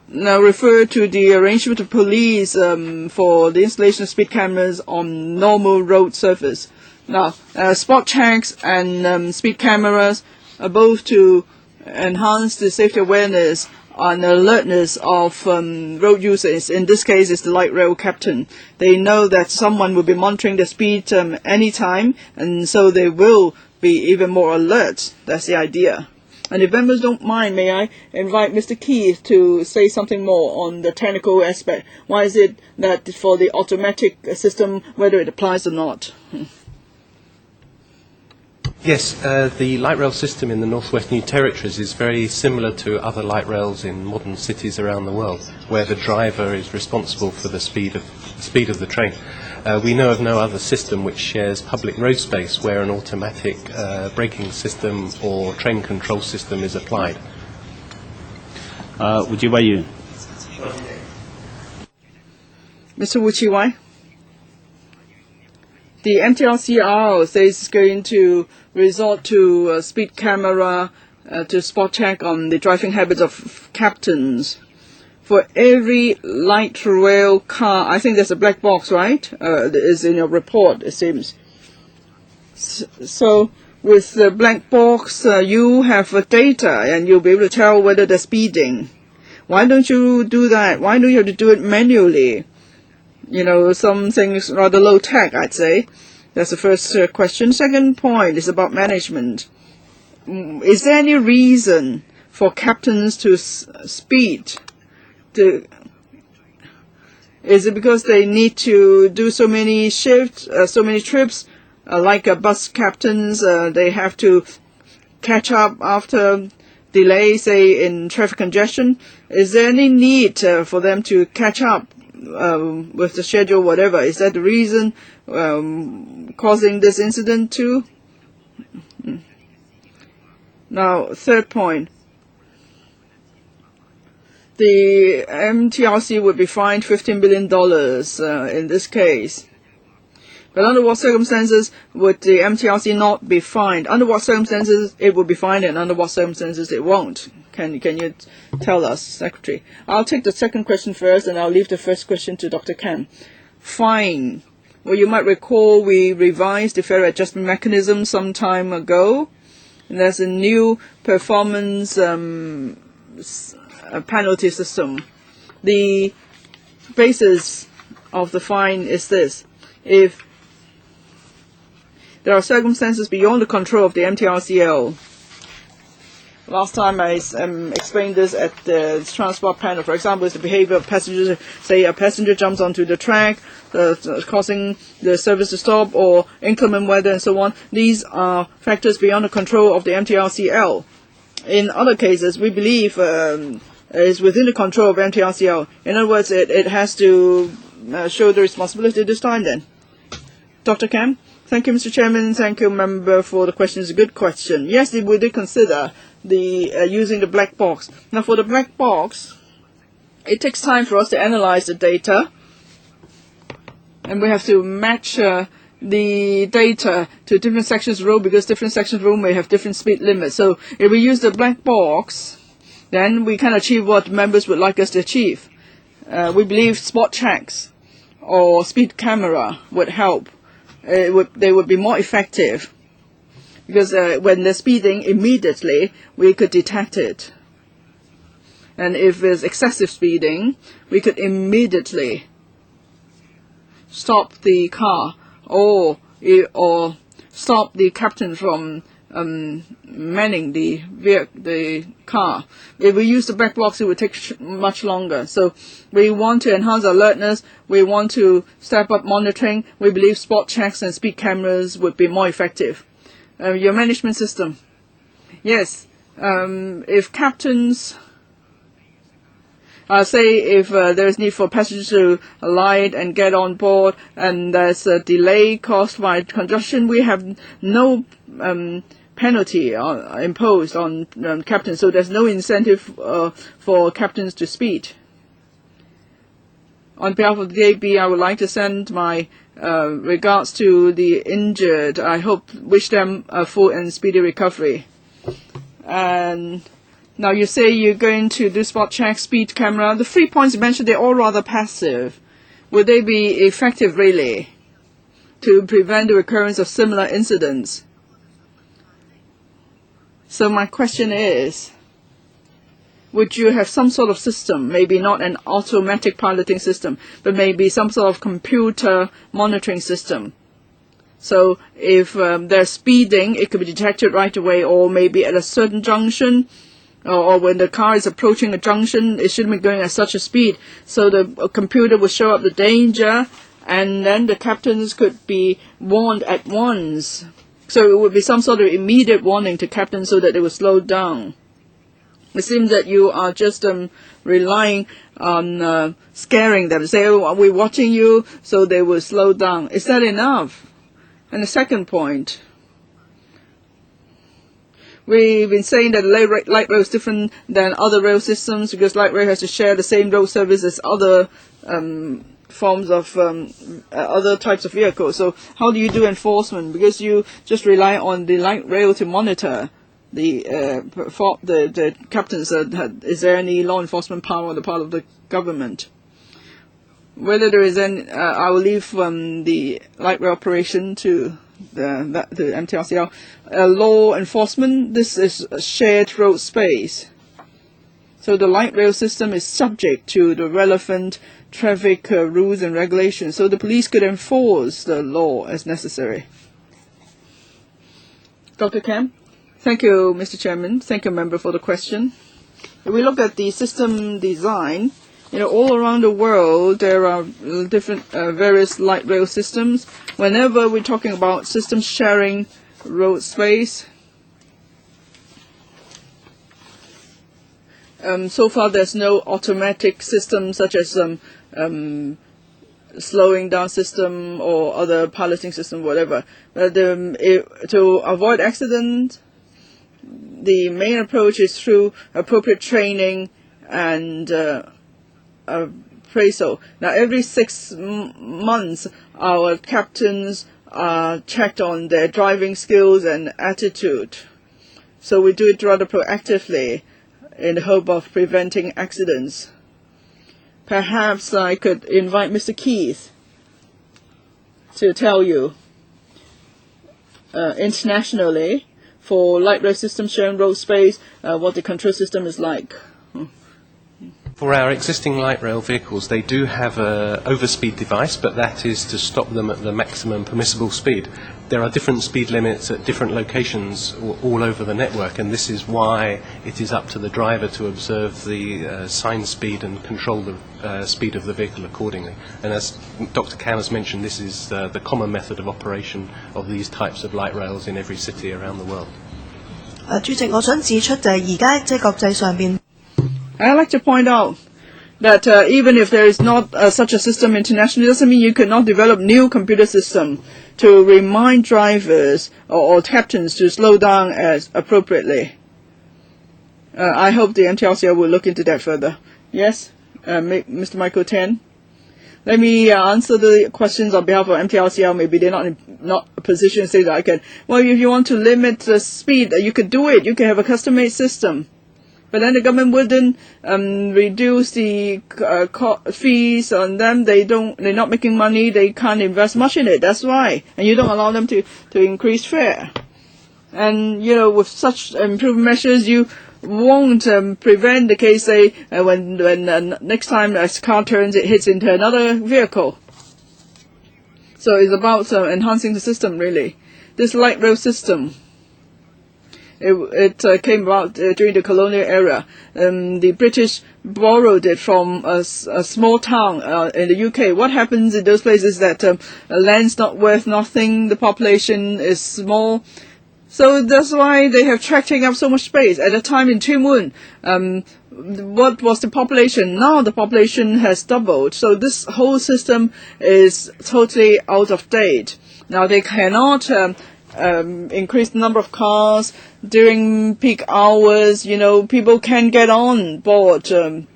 now refer to the arrangement of police for the installation of speed cameras on normal road surface. Now, spot checks and speed cameras are both to enhance the safety awareness and alertness of road users. In this case, it's the light rail captain. They know that someone will be monitoring the speed anytime, and so they will be even more alert. That's the idea. And if members don't mind, may I invite Mr. Keith to say something more on the technical aspect? Why is it that for the automatic system, whether it applies or not? Yes, the light rail system in the Northwest New Territories is very similar to other light rails in modern cities around the world, where the driver is responsible for the speed of the train. We know of no other system which shares public road space where an automatic braking system or train control system is applied. 胡志偉議員。 Mr. Wu Chi-wai? The MTR says it's going to resort to a speed camera to spot check on the driving habits of captains. For every light rail car, I think there's a black box, right? Is in your report, it seems. So with the black box, you have data and you'll be able to tell whether they're speeding. Why don't you do that? Why don't you have to do it manually? You know, some things rather low tech, I'd say. That's the first question. Second point is about management. Is there any reason for captains to speed? Is it because they need to do so many shifts, so many trips, like bus captains, they have to catch up after delay, say in traffic congestion? Is there any need for them to catch up with the schedule, whatever? Is that the reason causing this incident too? Now, third point. The MTRC would be fined $15 billion in this case. But under what circumstances would the MTRC not be fined? Under what circumstances it would be fined and under what circumstances it won't? Can you tell us, Secretary? I'll take the second question first and I'll leave the first question to Dr. Kam. Fine. Well, you might recall we revised the fare adjustment mechanism some time ago. And there's a new performance penalty system. The basis of the fine is this. If there are circumstances beyond the control of the MTRCL, last time I explained this at the transport panel. For example, it's the behavior of passengers. Say a passenger jumps onto the track, causing the service to stop, or inclement weather and so on. These are factors beyond the control of the MTRCL. In other cases, we believe is within the control of MTRCL. In other words, it has to show the responsibility this time then. Dr. Kam? Thank you, Mr. Chairman. Thank you, member, for the question. It's a good question. Yes, we did consider the using the black box. Now, for the black box, it takes time for us to analyze the data, and we have to match the data to different sections of road because different sections of road may have different speed limits. So if we use the black box, then we can achieve what members would like us to achieve. We believe spot checks or speed camera would help. They would be more effective because when they're speeding, immediately we could detect it. And if there's excessive speeding, we could immediately stop the car or stop the captain from manning the car. If we use the black box, it would take much longer. So we want to enhance alertness. We want to step up monitoring. We believe spot checks and speed cameras would be more effective. Your management system. Yes. If captains, say if there is need for passengers to alight and get on board and there's a delay caused by congestion, we have no penalty imposed on captains, so there's no incentive for captains to speed. On behalf of the DAB, I would like to send my regards to the injured. I wish them a full and speedy recovery. And now you say you're going to do spot check, speed camera. The 3 points you mentioned, they're all rather passive. Would they be effective really to prevent the recurrence of similar incidents? So my question is, would you have some sort of system, maybe not an automatic piloting system, but maybe some sort of computer monitoring system So if they're speeding, it could be detected right away, or maybe at a certain junction, or when the car is approaching a junction, it shouldn't be going at such a speed. So the computer will show up the danger, and then the captains could be warned at once. So it would be some sort of immediate warning to captains so that they will slow down. It seems that you are just relying on scaring them. Say, oh, we're watching you, so they will slow down. Is that enough? And the second point, we've been saying that light rail is different than other rail systems because light rail has to share the same road service as other forms of other types of vehicles. So how do you do enforcement? Because you just rely on the light rail to monitor the captains. Is there any law enforcement power on the part of the government? Whether there is any, I will leave the light rail operation to the MTRCL. Law enforcement, this is a shared road space. So the light rail system is subject to the relevant traffic rules and regulations. So the police could enforce the law as necessary. Dr. Kam? Thank you, Mr. Chairman. Thank you, Member, for the question. If we look at the system design, all around the world, there are different various light rail systems. Whenever we're talking about systems sharing road space, so far there's no automatic system such as slowing down system or other piloting system, whatever. But to avoid accident, the main approach is through appropriate training and appraisal. Now, every 6 months, our captains are checked on their driving skills and attitude. So we do it rather proactively in the hope of preventing accidents. Perhaps I could invite Mr. Keith to tell you internationally for light rail system sharing road space what the control system is like. For our existing light rail vehicles, they do have an overspeed device, but that is to stop them at the maximum permissible speed. There are different speed limits at different locations all over the network, and this is why it is up to the driver to observe the sign speed and control the speed of the vehicle accordingly. And as Dr. Kam has mentioned, this is the common method of operation of these types of light rails in every city around the world. 主席，我想指出就係而家即係國際上邊。I'd like to point out that even if there is not such a system internationally, it doesn't mean you cannot develop new computer system to remind drivers or captains to slow down as appropriately. I hope the MTRCL will look into that further. Yes, Mr. Michael Tan. Let me answer the questions on behalf of MTRCL. Maybe they're not in a position to say that I can. Well, if you want to limit the speed, you could do it. You can have a custom-made system. But then the government wouldn't reduce the fees on them. They're not making money. They can't invest much in it. That's why. And you don't allow them to increase fare. And, with such improved measures, you won't prevent the case, say, when next time a car turns, it hits into another vehicle. So it's about enhancing the system, really. This light rail system, it came about during the colonial era. The British borrowed it from a small town in the UK. What happens in those places that land's not worth nothing, the population is small. So that's why they have taken up so much space. At the time in Tuen Mun, what was the population? Now the population has doubled. So this whole system is totally out of date. Now they cannot increase the number of cars during peak hours. People can get on board. When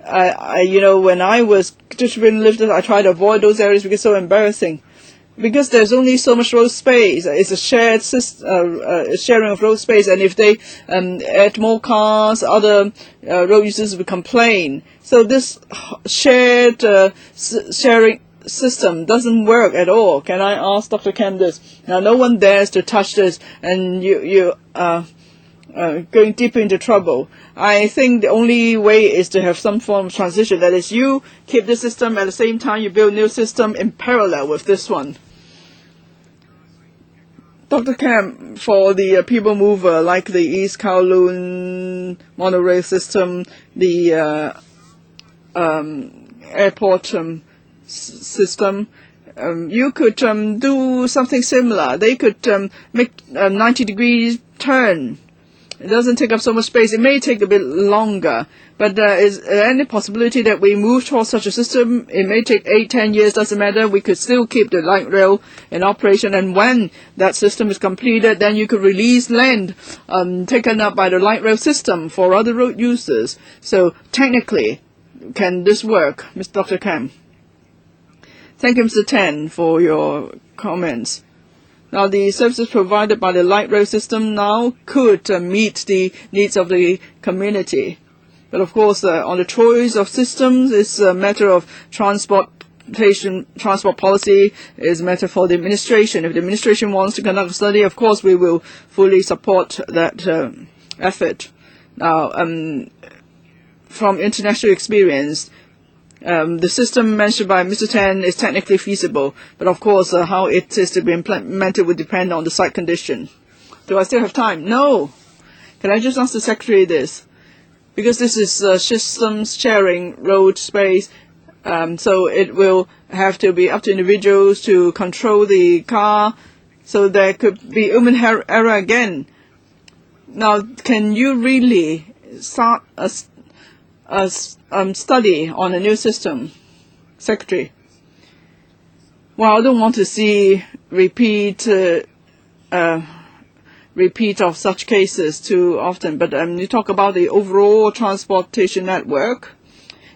I was just been lifted, I tried to avoid those areas because it's so embarrassing. Because there's only so much road space. It's a shared sharing of road space, and if they add more cars, other road users will complain. So this shared sharing system doesn't work at all. Can I ask Dr. Kam this? Now, no one dares to touch this, and you are going deeper into trouble. I think the only way is to have some form of transition. That is, you keep the system at the same time you build new system in parallel with this one. Dr. Kam, for the people mover like the East Kowloon monorail system, the airport system, you could do something similar. They could make a 90-degree turn. It doesn't take up so much space. It may take a bit longer, but is there any possibility that we move towards such a system? It may take 8-10 years, doesn't matter. We could still keep the light rail in operation, and when that system is completed, then you could release land taken up by the light rail system for other road users. So technically, can this work, Mr. Dr. Kam? Thank you, Mr. Tan, for your comments. Now, the services provided by the light rail system now could meet the needs of the community. But of course, on the choice of systems, it's a matter of transport policy is a matter for the administration. If the administration wants to conduct a study, of course, we will fully support that effort. Now, from international experience, the system mentioned by Mr. Tan is technically feasible, but of course how it is to be implemented will depend on the site condition. Do I still have time? No. Can I just ask the Secretary this? Because this is systems sharing road space, so it will have to be up to individuals to control the car, so there could be human error again. Now, can you really start a study on a new system, Secretary? Well, I don't want to see repeat of such cases too often, but you talk about the overall transportation network.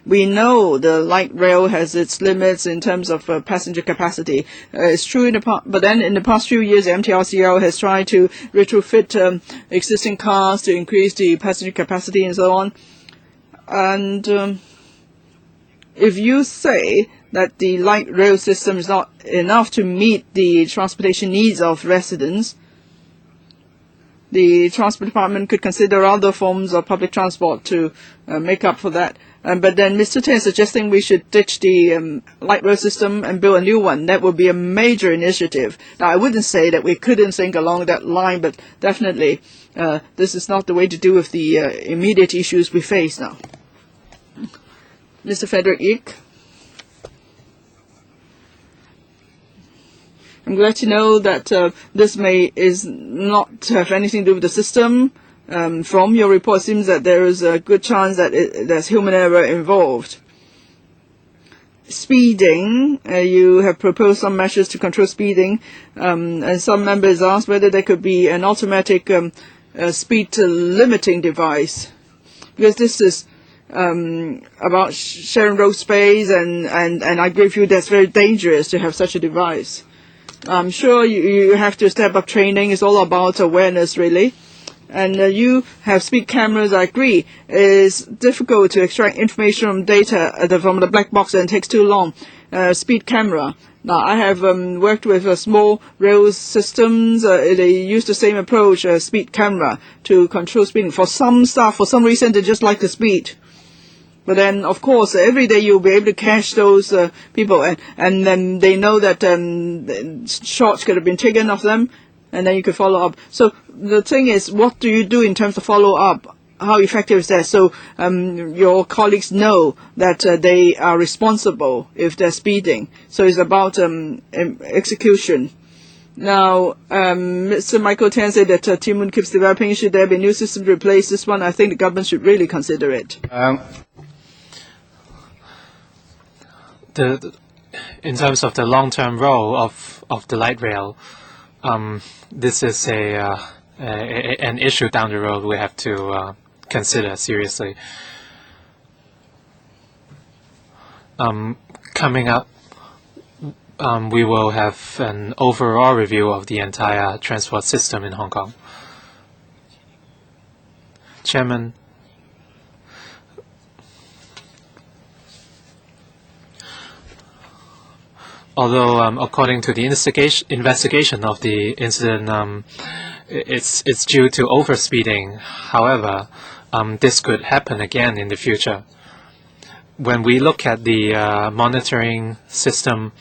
We know the light rail has its limits in terms of passenger capacity. It's true but then in the past few years, MTRCL has tried to retrofit existing cars to increase the passenger capacity and so on. And if you say that the light rail system is not enough to meet the transportation needs of residents, the Transport Department could consider other forms of public transport to make up for that. But then Mr. Tan is suggesting we should ditch the light rail system and build a new one. That would be a major initiative. Now, I wouldn't say that we couldn't think along that line, but definitely this is not the way to deal with the immediate issues we face now. Mr. Frederick Eek. I'm glad to know that this is not have anything to do with the system. From your report, it seems that there is a good chance that there's human error involved. Speeding, you have proposed some measures to control speeding, and some members asked whether there could be an automatic speed limiting device, because this is about sharing road space, and I agree with you that's very dangerous to have such a device. I'm sure you have to step up training. It's all about awareness, really. And you have speed cameras, I agree. It's difficult to extract information from data from the black box, and it takes too long. Speed camera. Now, I have worked with small rail systems. They use the same approach, speed camera, to control speeding. For some staff, for some reason, they just like the speed. But then, of course, every day you'll be able to catch those people, and then they know that shots could have been taken of them, and then you could follow up. So the thing is, what do you do in terms of follow-up? How effective is that? So your colleagues know that they are responsible if they're speeding. So it's about execution. Now, Mr. Michael Tan said that Tim Mun keeps developing. Should there be a new system to replace this one? I think the government should really consider it. In terms of the long-term role of the light rail, this is an issue down the road we have to consider seriously. Coming up, we will have an overall review of the entire transport system in Hong Kong. Chairman, although according to the investigation of the incident, it's due to overspeeding. However, this could happen again in the future. When we look at the monitoring system,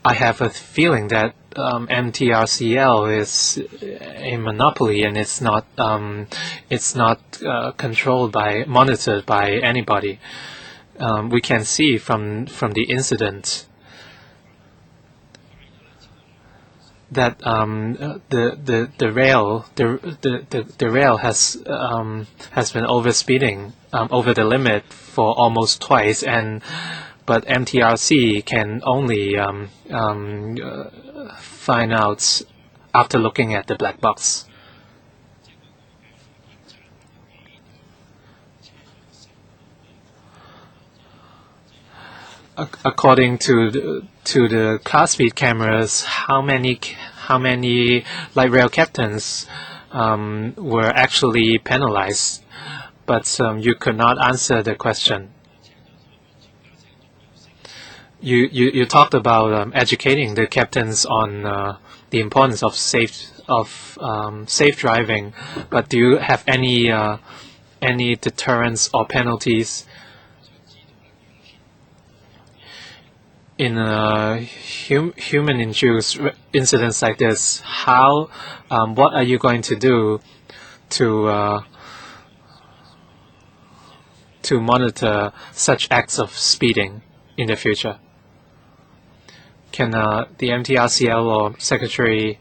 I have a feeling that MTRCL is a monopoly and it's not controlled by, monitored by anybody. We can see from the incident that the rail has been overspeeding over the limit for almost twice, but MTRC can only find out after looking at the black box. According to the car speed cameras, how many light rail captains were actually penalized? But you could not answer the question. You talked about educating the captains on the importance of safe driving, but do you have any deterrents or penalties in human-induced incidents like this? What are you going to do to monitor such acts of speeding in the future? Can the MTRCL or Secretary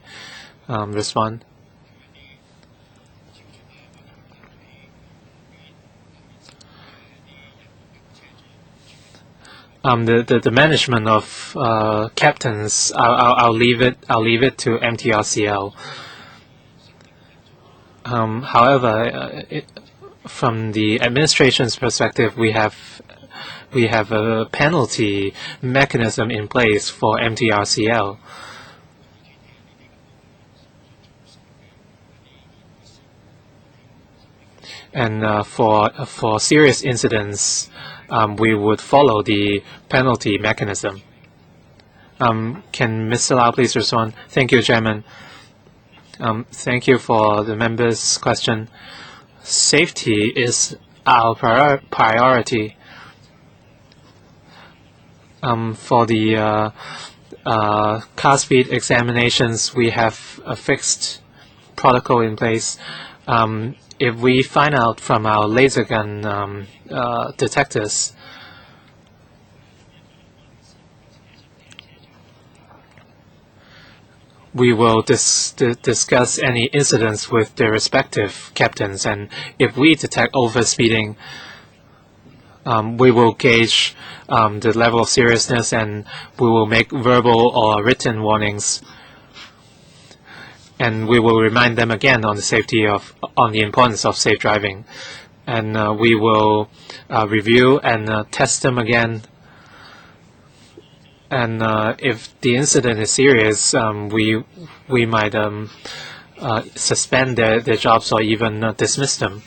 respond? The management of captains, I'll leave it to MTRCL. However, from the administration's perspective, we have a penalty mechanism in place for MTRCL. And for serious incidents, we would follow the penalty mechanism. Can Mr. Lau please respond? Thank you, Chairman. Thank you for the member's question. Safety is our priority. For the car speed examinations, we have a fixed protocol in place. If we find out from our laser gun detectors we will discuss any incidents with the respective captains, and if we detect overspeeding, we will gauge the level of seriousness, and we will make verbal or written warnings, and we will remind them again on the importance of safe driving, and we will review and test them again. And if the incident is serious, we might suspend their jobs or even dismiss them.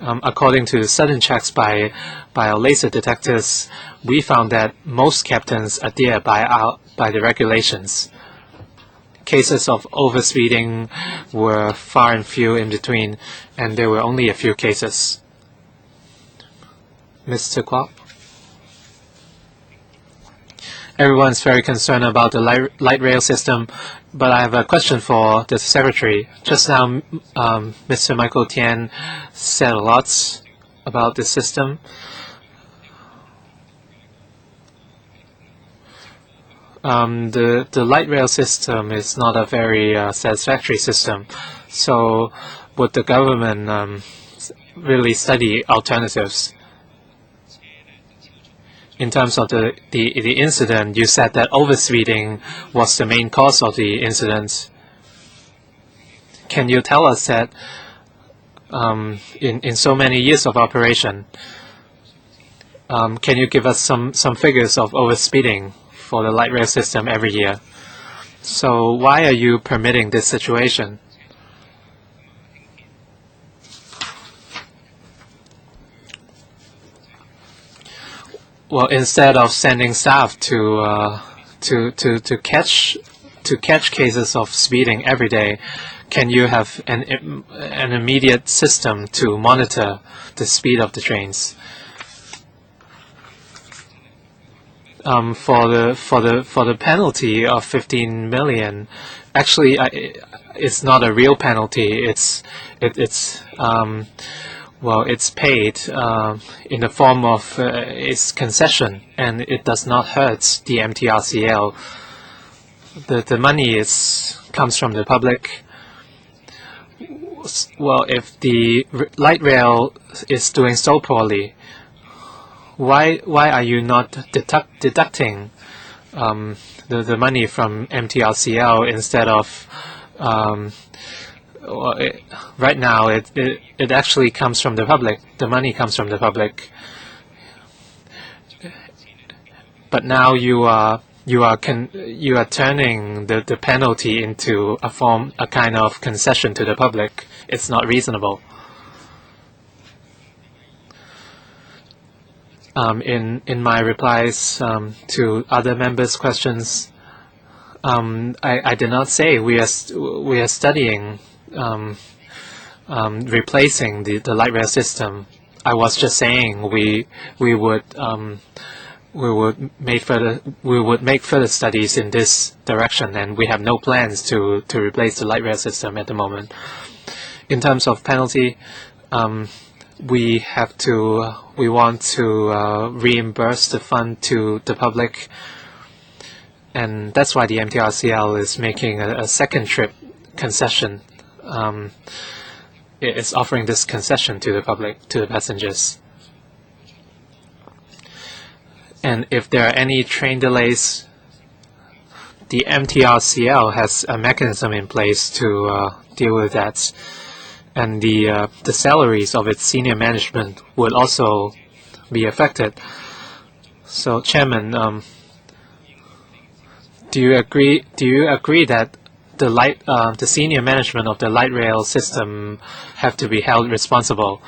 According to sudden checks by our laser detectors, we found that most captains adhere by the regulations. Cases of overspeeding were far and few in between, and there were only a few cases. Mr. Kwok? Everyone's very concerned about the light rail system, but I have a question for the Secretary. Just now, Mr. Michael Tian said a lot about the system. The light rail system is not a very satisfactory system. So would the government really study alternatives? In terms of the incident, you said that overspeeding was the main cause of the incident. Can you tell us that in so many years of operation, can you give us some figures of overspeeding for the light rail system every year? So why are you permitting this situation? Well, instead of sending staff to catch cases of speeding every day, can you have an immediate system to monitor the speed of the trains? For the penalty of 15 million, actually, it's not a real penalty. It's paid in the form of its concession, and it does not hurt the MTRCL. The money comes from the public. Well, if the light rail is doing so poorly, why are you not deducting the money from MTRCL instead of right now it actually comes from the public. The money comes from the public, but now you are turning the penalty into a kind of concession to the public. It's not reasonable. In my replies to other members' questions, I did not say we are studying replacing the light rail system. I was just saying we would make further studies in this direction, and we have no plans to replace the light rail system at the moment. In terms of penalty, we want to reimburse the fund to the public, and that's why the MTRCL is making a second trip concession. It's offering this concession to the public, to the passengers. And if there are any train delays, the MTRCL has a mechanism in place to deal with that. And the salaries of its senior management would also be affected. So, Chairman, do you agree that the senior management of the light rail system have to be held responsible?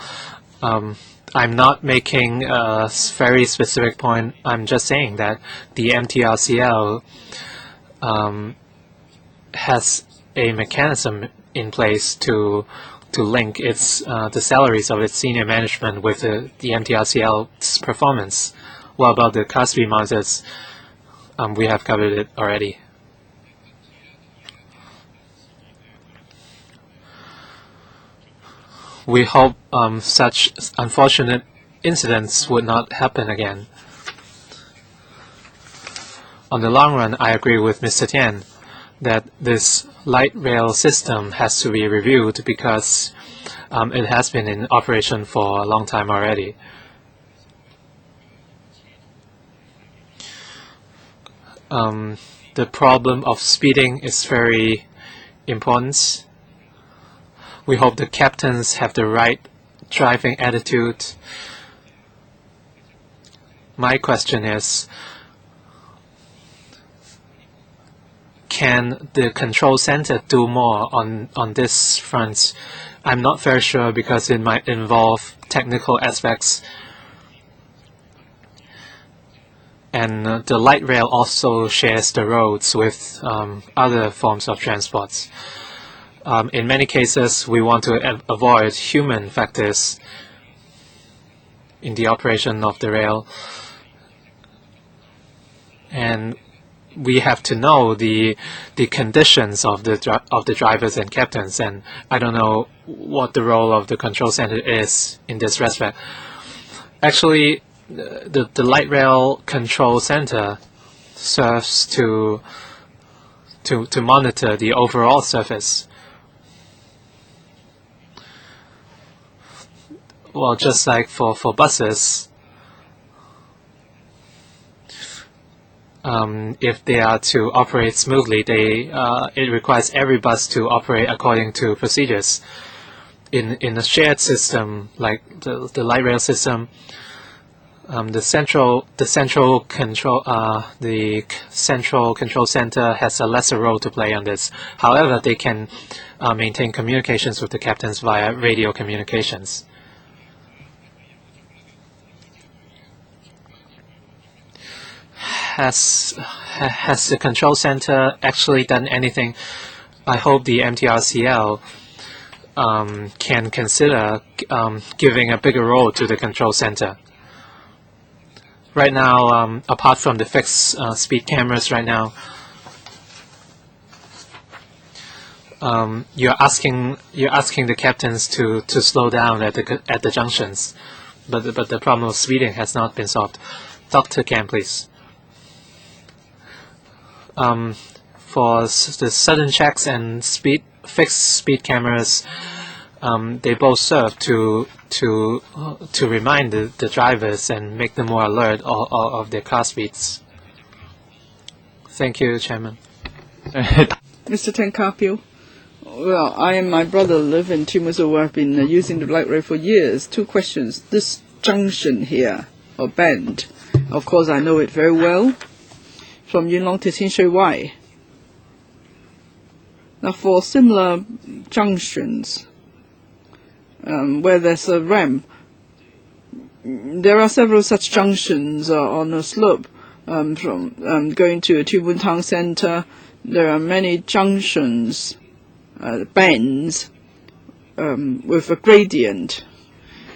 I'm not making a very specific point. I'm just saying that the MTRCL has a mechanism in place to link the salaries of its senior management with the MTRCL's performance. What about the CASB monitors? We have covered it already. We hope such unfortunate incidents would not happen again. On the long run, I agree with Mr. Tian that this light rail system has to be reviewed because it has been in operation for a long time already. The problem of speeding is very important. We hope the captains have the right driving attitude. My question is, can the control center do more on this front? I'm not very sure because it might involve technical aspects. And the light rail also shares the roads with other forms of transports. In many cases, we want to avoid human factors in the operation of the rail. And we have to know the conditions of the drivers and captains, and I don't know what the role of the control center is in this respect. Actually, the light rail control center serves to monitor the overall surface. Well, just like for buses, if they are to operate smoothly, it requires every bus to operate according to procedures. In a shared system like the light rail system, the central control center has a lesser role to play on this. However, they can maintain communications with the captains via radio communications. Has the control center actually done anything? I hope the MTRCL can consider giving a bigger role to the control center. right now, apart from the fixed speed cameras right now, you're asking the captains to slow down at the junctions, but the problem of speeding has not been solved. Dr. Kam, please. For the sudden checks and fixed speed cameras, they both serve to remind the drivers and make them more alert of their car speeds. Thank you, Chairman. Mr. Tenkapio. Well, I and my brother live in Timuzo. I've been using the light rail for years. 2 questions. This junction here, or bend, of course I know it very well, from Yunlong to Tinshui Wai. Now for similar junctions, where there's a ramp, there are several such junctions on a slope from going to Tubun Town Centre. There are many junctions, bends with a gradient.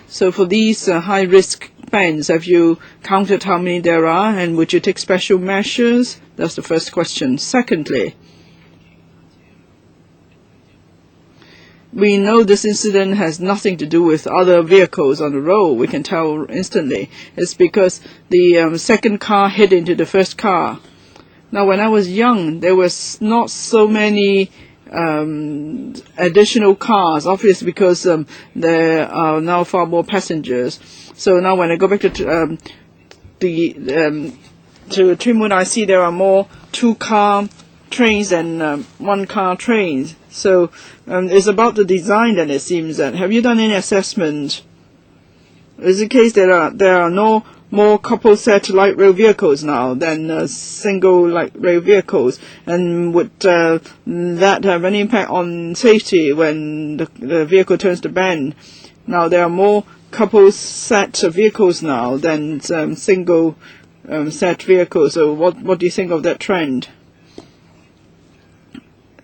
So for these high-risk bends, have you counted how many there are, and would you take special measures? That's the first question. Secondly, we know this incident has nothing to do with other vehicles on the road. We can tell instantly. It's because the second car hit into the first car. Now, when I was young, there was not so many additional cars, obviously because there are now far more passengers. So now when I go back to Tuen, I see there are more 2-car trains than 1-car trains. So it's about the design then, it seems. That have you done any assessment? Is the case that there are no more couple set light rail vehicles now than single light rail vehicles, and would that have any impact on safety when the vehicle turns the bend? Now there are more couple set of vehicles now than single set vehicles. So what do you think of that trend?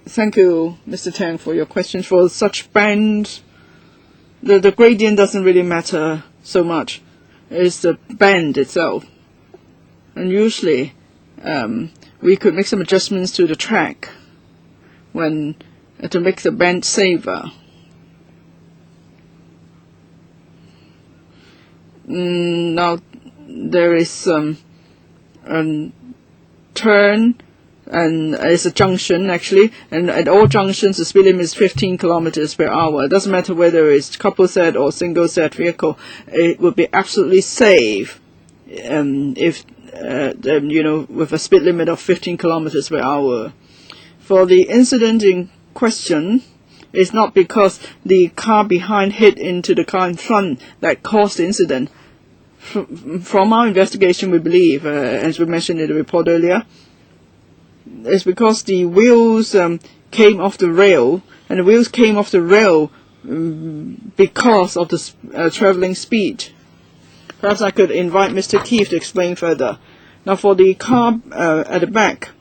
Thank you, Mr. Tang, for your questions. For such bends, the gradient doesn't really matter so much. It's the bend itself. And usually we could make some adjustments to the track when to make the bend safer. Now there is a turn, and it's a junction actually, and at all junctions the speed limit is 15 kilometers per hour. It doesn't matter whether it's couple set or single set vehicle. It would be absolutely safe if with a speed limit of 15 kilometers per hour. For the incident in question, it's not because the car behind hit into the car in front that caused the incident. From our investigation, we believe, as we mentioned in the report earlier, it's because the wheels came off the rail, and the wheels came off the rail because of the travelling speed. Perhaps I could invite Mr. Keith to explain further. Now for the car at the back,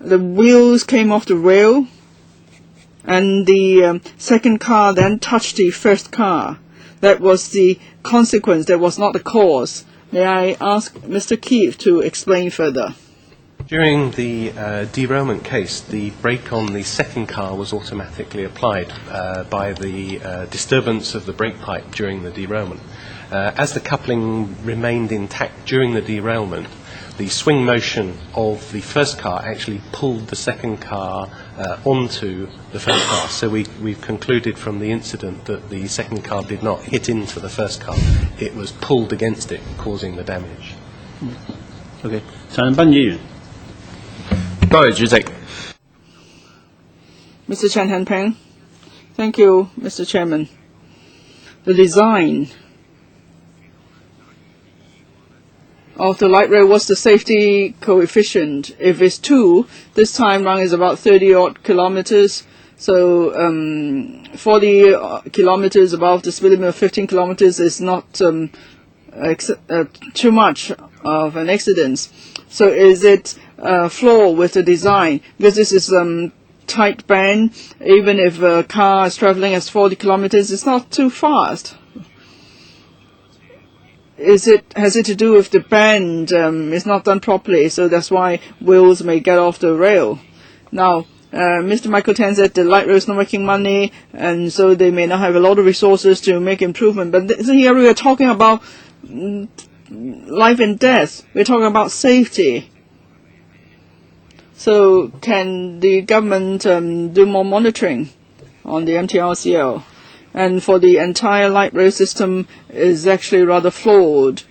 the wheels came off the rail, and the second car then touched the first car. That was the consequence, that was not the cause. May I ask Mr. Keith to explain further? During the derailment case, the brake on the second car was automatically applied by the disturbance of the brake pipe during the derailment. As the coupling remained intact during the derailment, the swing motion of the first car actually pulled the second car onto the first car. So we've concluded from the incident that the second car did not hit into the first car. It was pulled against it, causing the damage. OK， 陳恒鑌議員。多謝主席。Mr. Chen Hanpeng. Thank you, Mr. Chairman. The design of the light rail, what's the safety coefficient? If it's 2, this time round is about 30-odd kilometers. So 40 kilometers above the speed limit of 15 kilometers is not too much of an accident. So is it a flaw with the design? Because this is tight band, even if a car is traveling at 40 kilometers, it's not too fast. has it to do with the band is not done properly, so that's why wheels may get off the rail. Now, Mr. Michael Tan said the light rail is not making money, and so they may not have a lot of resources to make improvement. But here we are talking about life and death. We're talking about safety. So can the government do more monitoring on the MTRCL? And for the entire light rail system is actually rather flawed.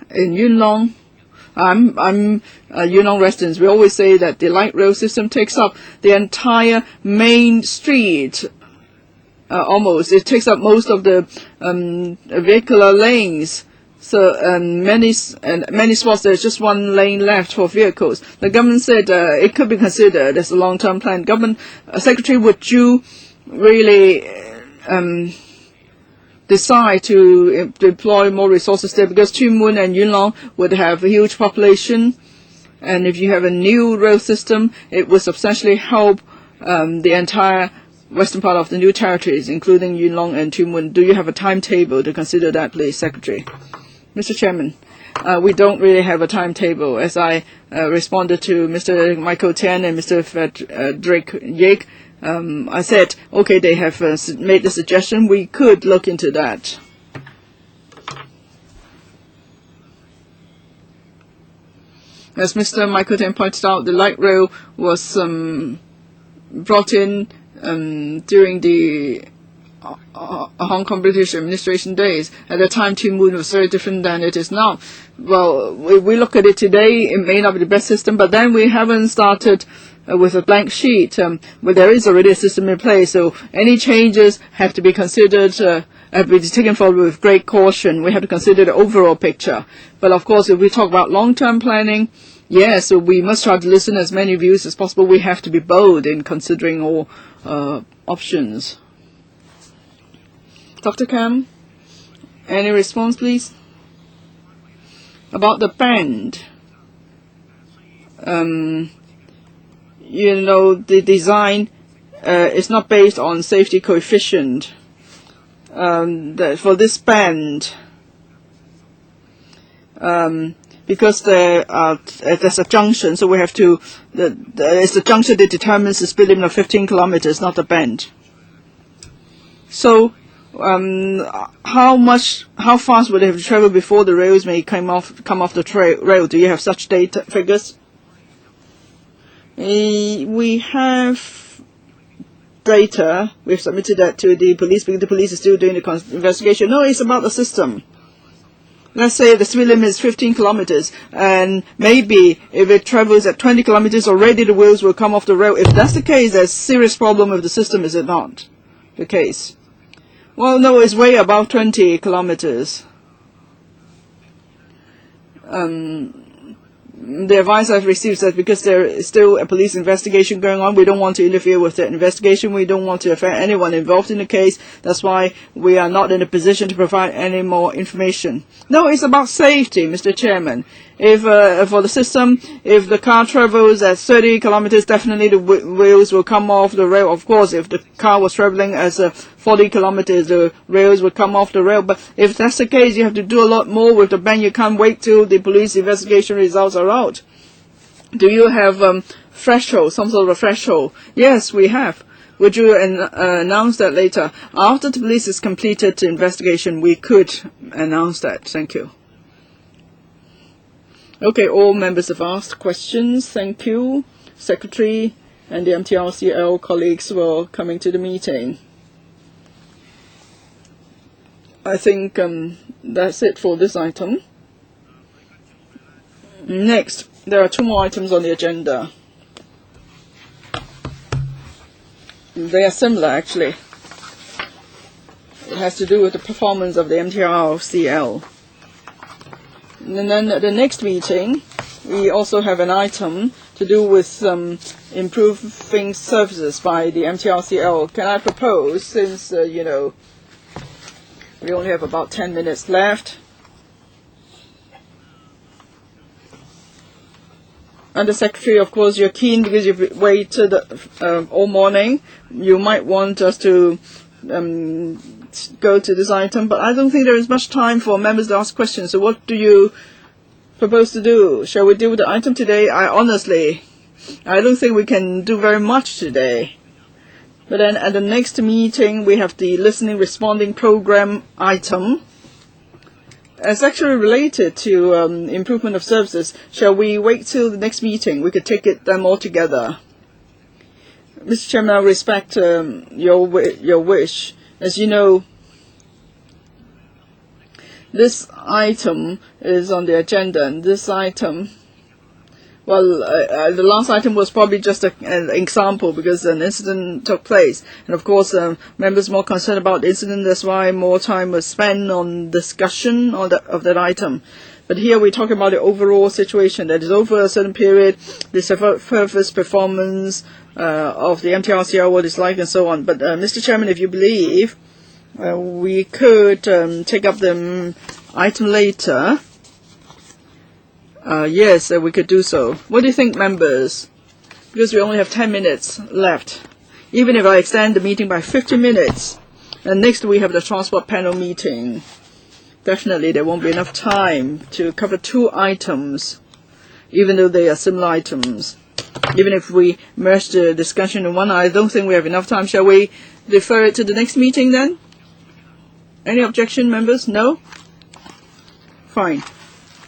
In Yuen Long, I'm a Yuen Long resident. We always say that the light rail system takes up the entire main street. Almost, it takes up most of the vehicular lanes. So many spots there's just one lane left for vehicles. The government said it could be considered as a long-term plan. Government Secretary, would you really decide to deploy more resources there? Because Tuen Mun and Yuen Long would have a huge population, and if you have a new rail system, it would substantially help the entire western part of the new territories, including Yuen Long and Tuen Mun. Do you have a timetable to consider that, please, Secretary? Mr. Chairman, we don't really have a timetable. As I responded to Mr. Michael Tan and Mr. Frederick Yek, I said, okay, they have made the suggestion. We could look into that. As Mr. Michael Tan pointed out, the light rail was brought in during the Hong Kong British administration days. At the time, Tuen Mun was very different than it is now. Well, we look at it today, it may not be the best system, but then we haven't started with a blank sheet. But there is already a system in place, so any changes have to be considered, have to be taken forward with great caution. We have to consider the overall picture. But of course, if we talk about long-term planning, yes, so we must try to listen as many views as possible. We have to be bold in considering all options. Dr. Kam, any response, please? About the band, the design is not based on safety coefficient. For this band, because there's a junction, so we have to. It's the junction that determines the speed limit of 15 kilometers, not the band. So, how fast would they have to travel before the rails may come off the rail? Do you have such data figures? We have data. We've submitted that to the police because the police is still doing the investigation. No, it's about the system. Let's say the speed limit is 15 kilometers, and maybe if it travels at 20 kilometers already, the wheels will come off the rail. If that's the case, there's a serious problem with the system, is it not the case? Well, no, it's way above 20 kilometers. The advice I've received is that because there is still a police investigation going on, we don't want to interfere with the investigation. We don't want to affect anyone involved in the case. That's why we are not in a position to provide any more information. No, it's about safety, Mr. Chairman. If for the system, if the car travels at 30 kilometers, definitely the wheels will come off the rail. Of course, if the car was traveling at 40 kilometers, the rails would come off the rail. But if that's the case, you have to do a lot more with the band. You can't wait till the police investigation results are out. Do you have threshold, some sort of a threshold? Yes, we have. Would you announce that later? After the police has completed the investigation, we could announce that. Thank you. Okay, all members have asked questions. Thank you, Secretary and the MTRCL colleagues for coming to the meeting. I think that's it for this item. Next, there are two more items on the agenda. They are similar, actually. It has to do with the performance of the MTRCL. And then at the next meeting, we also have an item to do with improving services by the MTRCL. Can I propose, since, we only have about 10 minutes left, Under Secretary, of course, you're keen because you've waited all morning. You might want us to go to this item, but I don't think there is much time for members to ask questions. So what do you propose to do? Shall we deal with the item today? I don't think we can do very much today. But then at the next meeting, we have the listening responding program item. It's actually related to improvement of services. Shall we wait till the next meeting? We could take them all together. Mr. Chairman, I respect your wish. As you know, this item is on the agenda, and this item, the last item was probably just an example because an incident took place. And of course, members more concerned about the incident, that's why more time was spent on discussion of that item. But here we talk about the overall situation, that is over a certain period, the surface performance of the MTR what it's like and so on. But Mr. Chairman, if you believe, we could take up the item later. Yes, we could do so. What do you think, members? Because we only have 10 minutes left. Even if I extend the meeting by 50 minutes, and next we have the transport panel meeting, definitely there won't be enough time to cover 2 items, even though they are similar items. Even if we merge the discussion in one, I don't think we have enough time. Shall we defer it to the next meeting then? Any objection, members? No? Fine.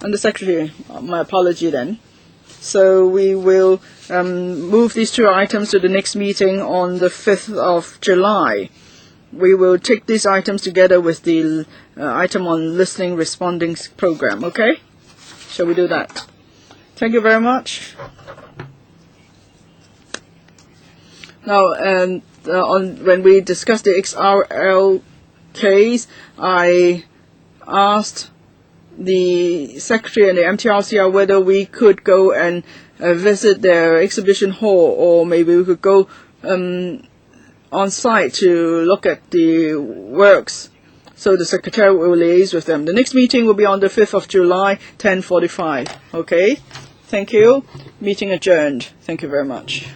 Under Secretary, my apology then. So we will move these 2 items to the next meeting on the 5th of July. We will take these items together with the item on listening responding program, okay? Shall we do that? Thank you very much. Now, when we discussed the XRL case, I asked the Secretary and the MTRCR whether we could go and visit their exhibition hall, or maybe we could go on site to look at the works. So the Secretary will liaise with them. The next meeting will be on the 5th of July, 10:45. Okay? Thank you. Meeting adjourned. Thank you very much.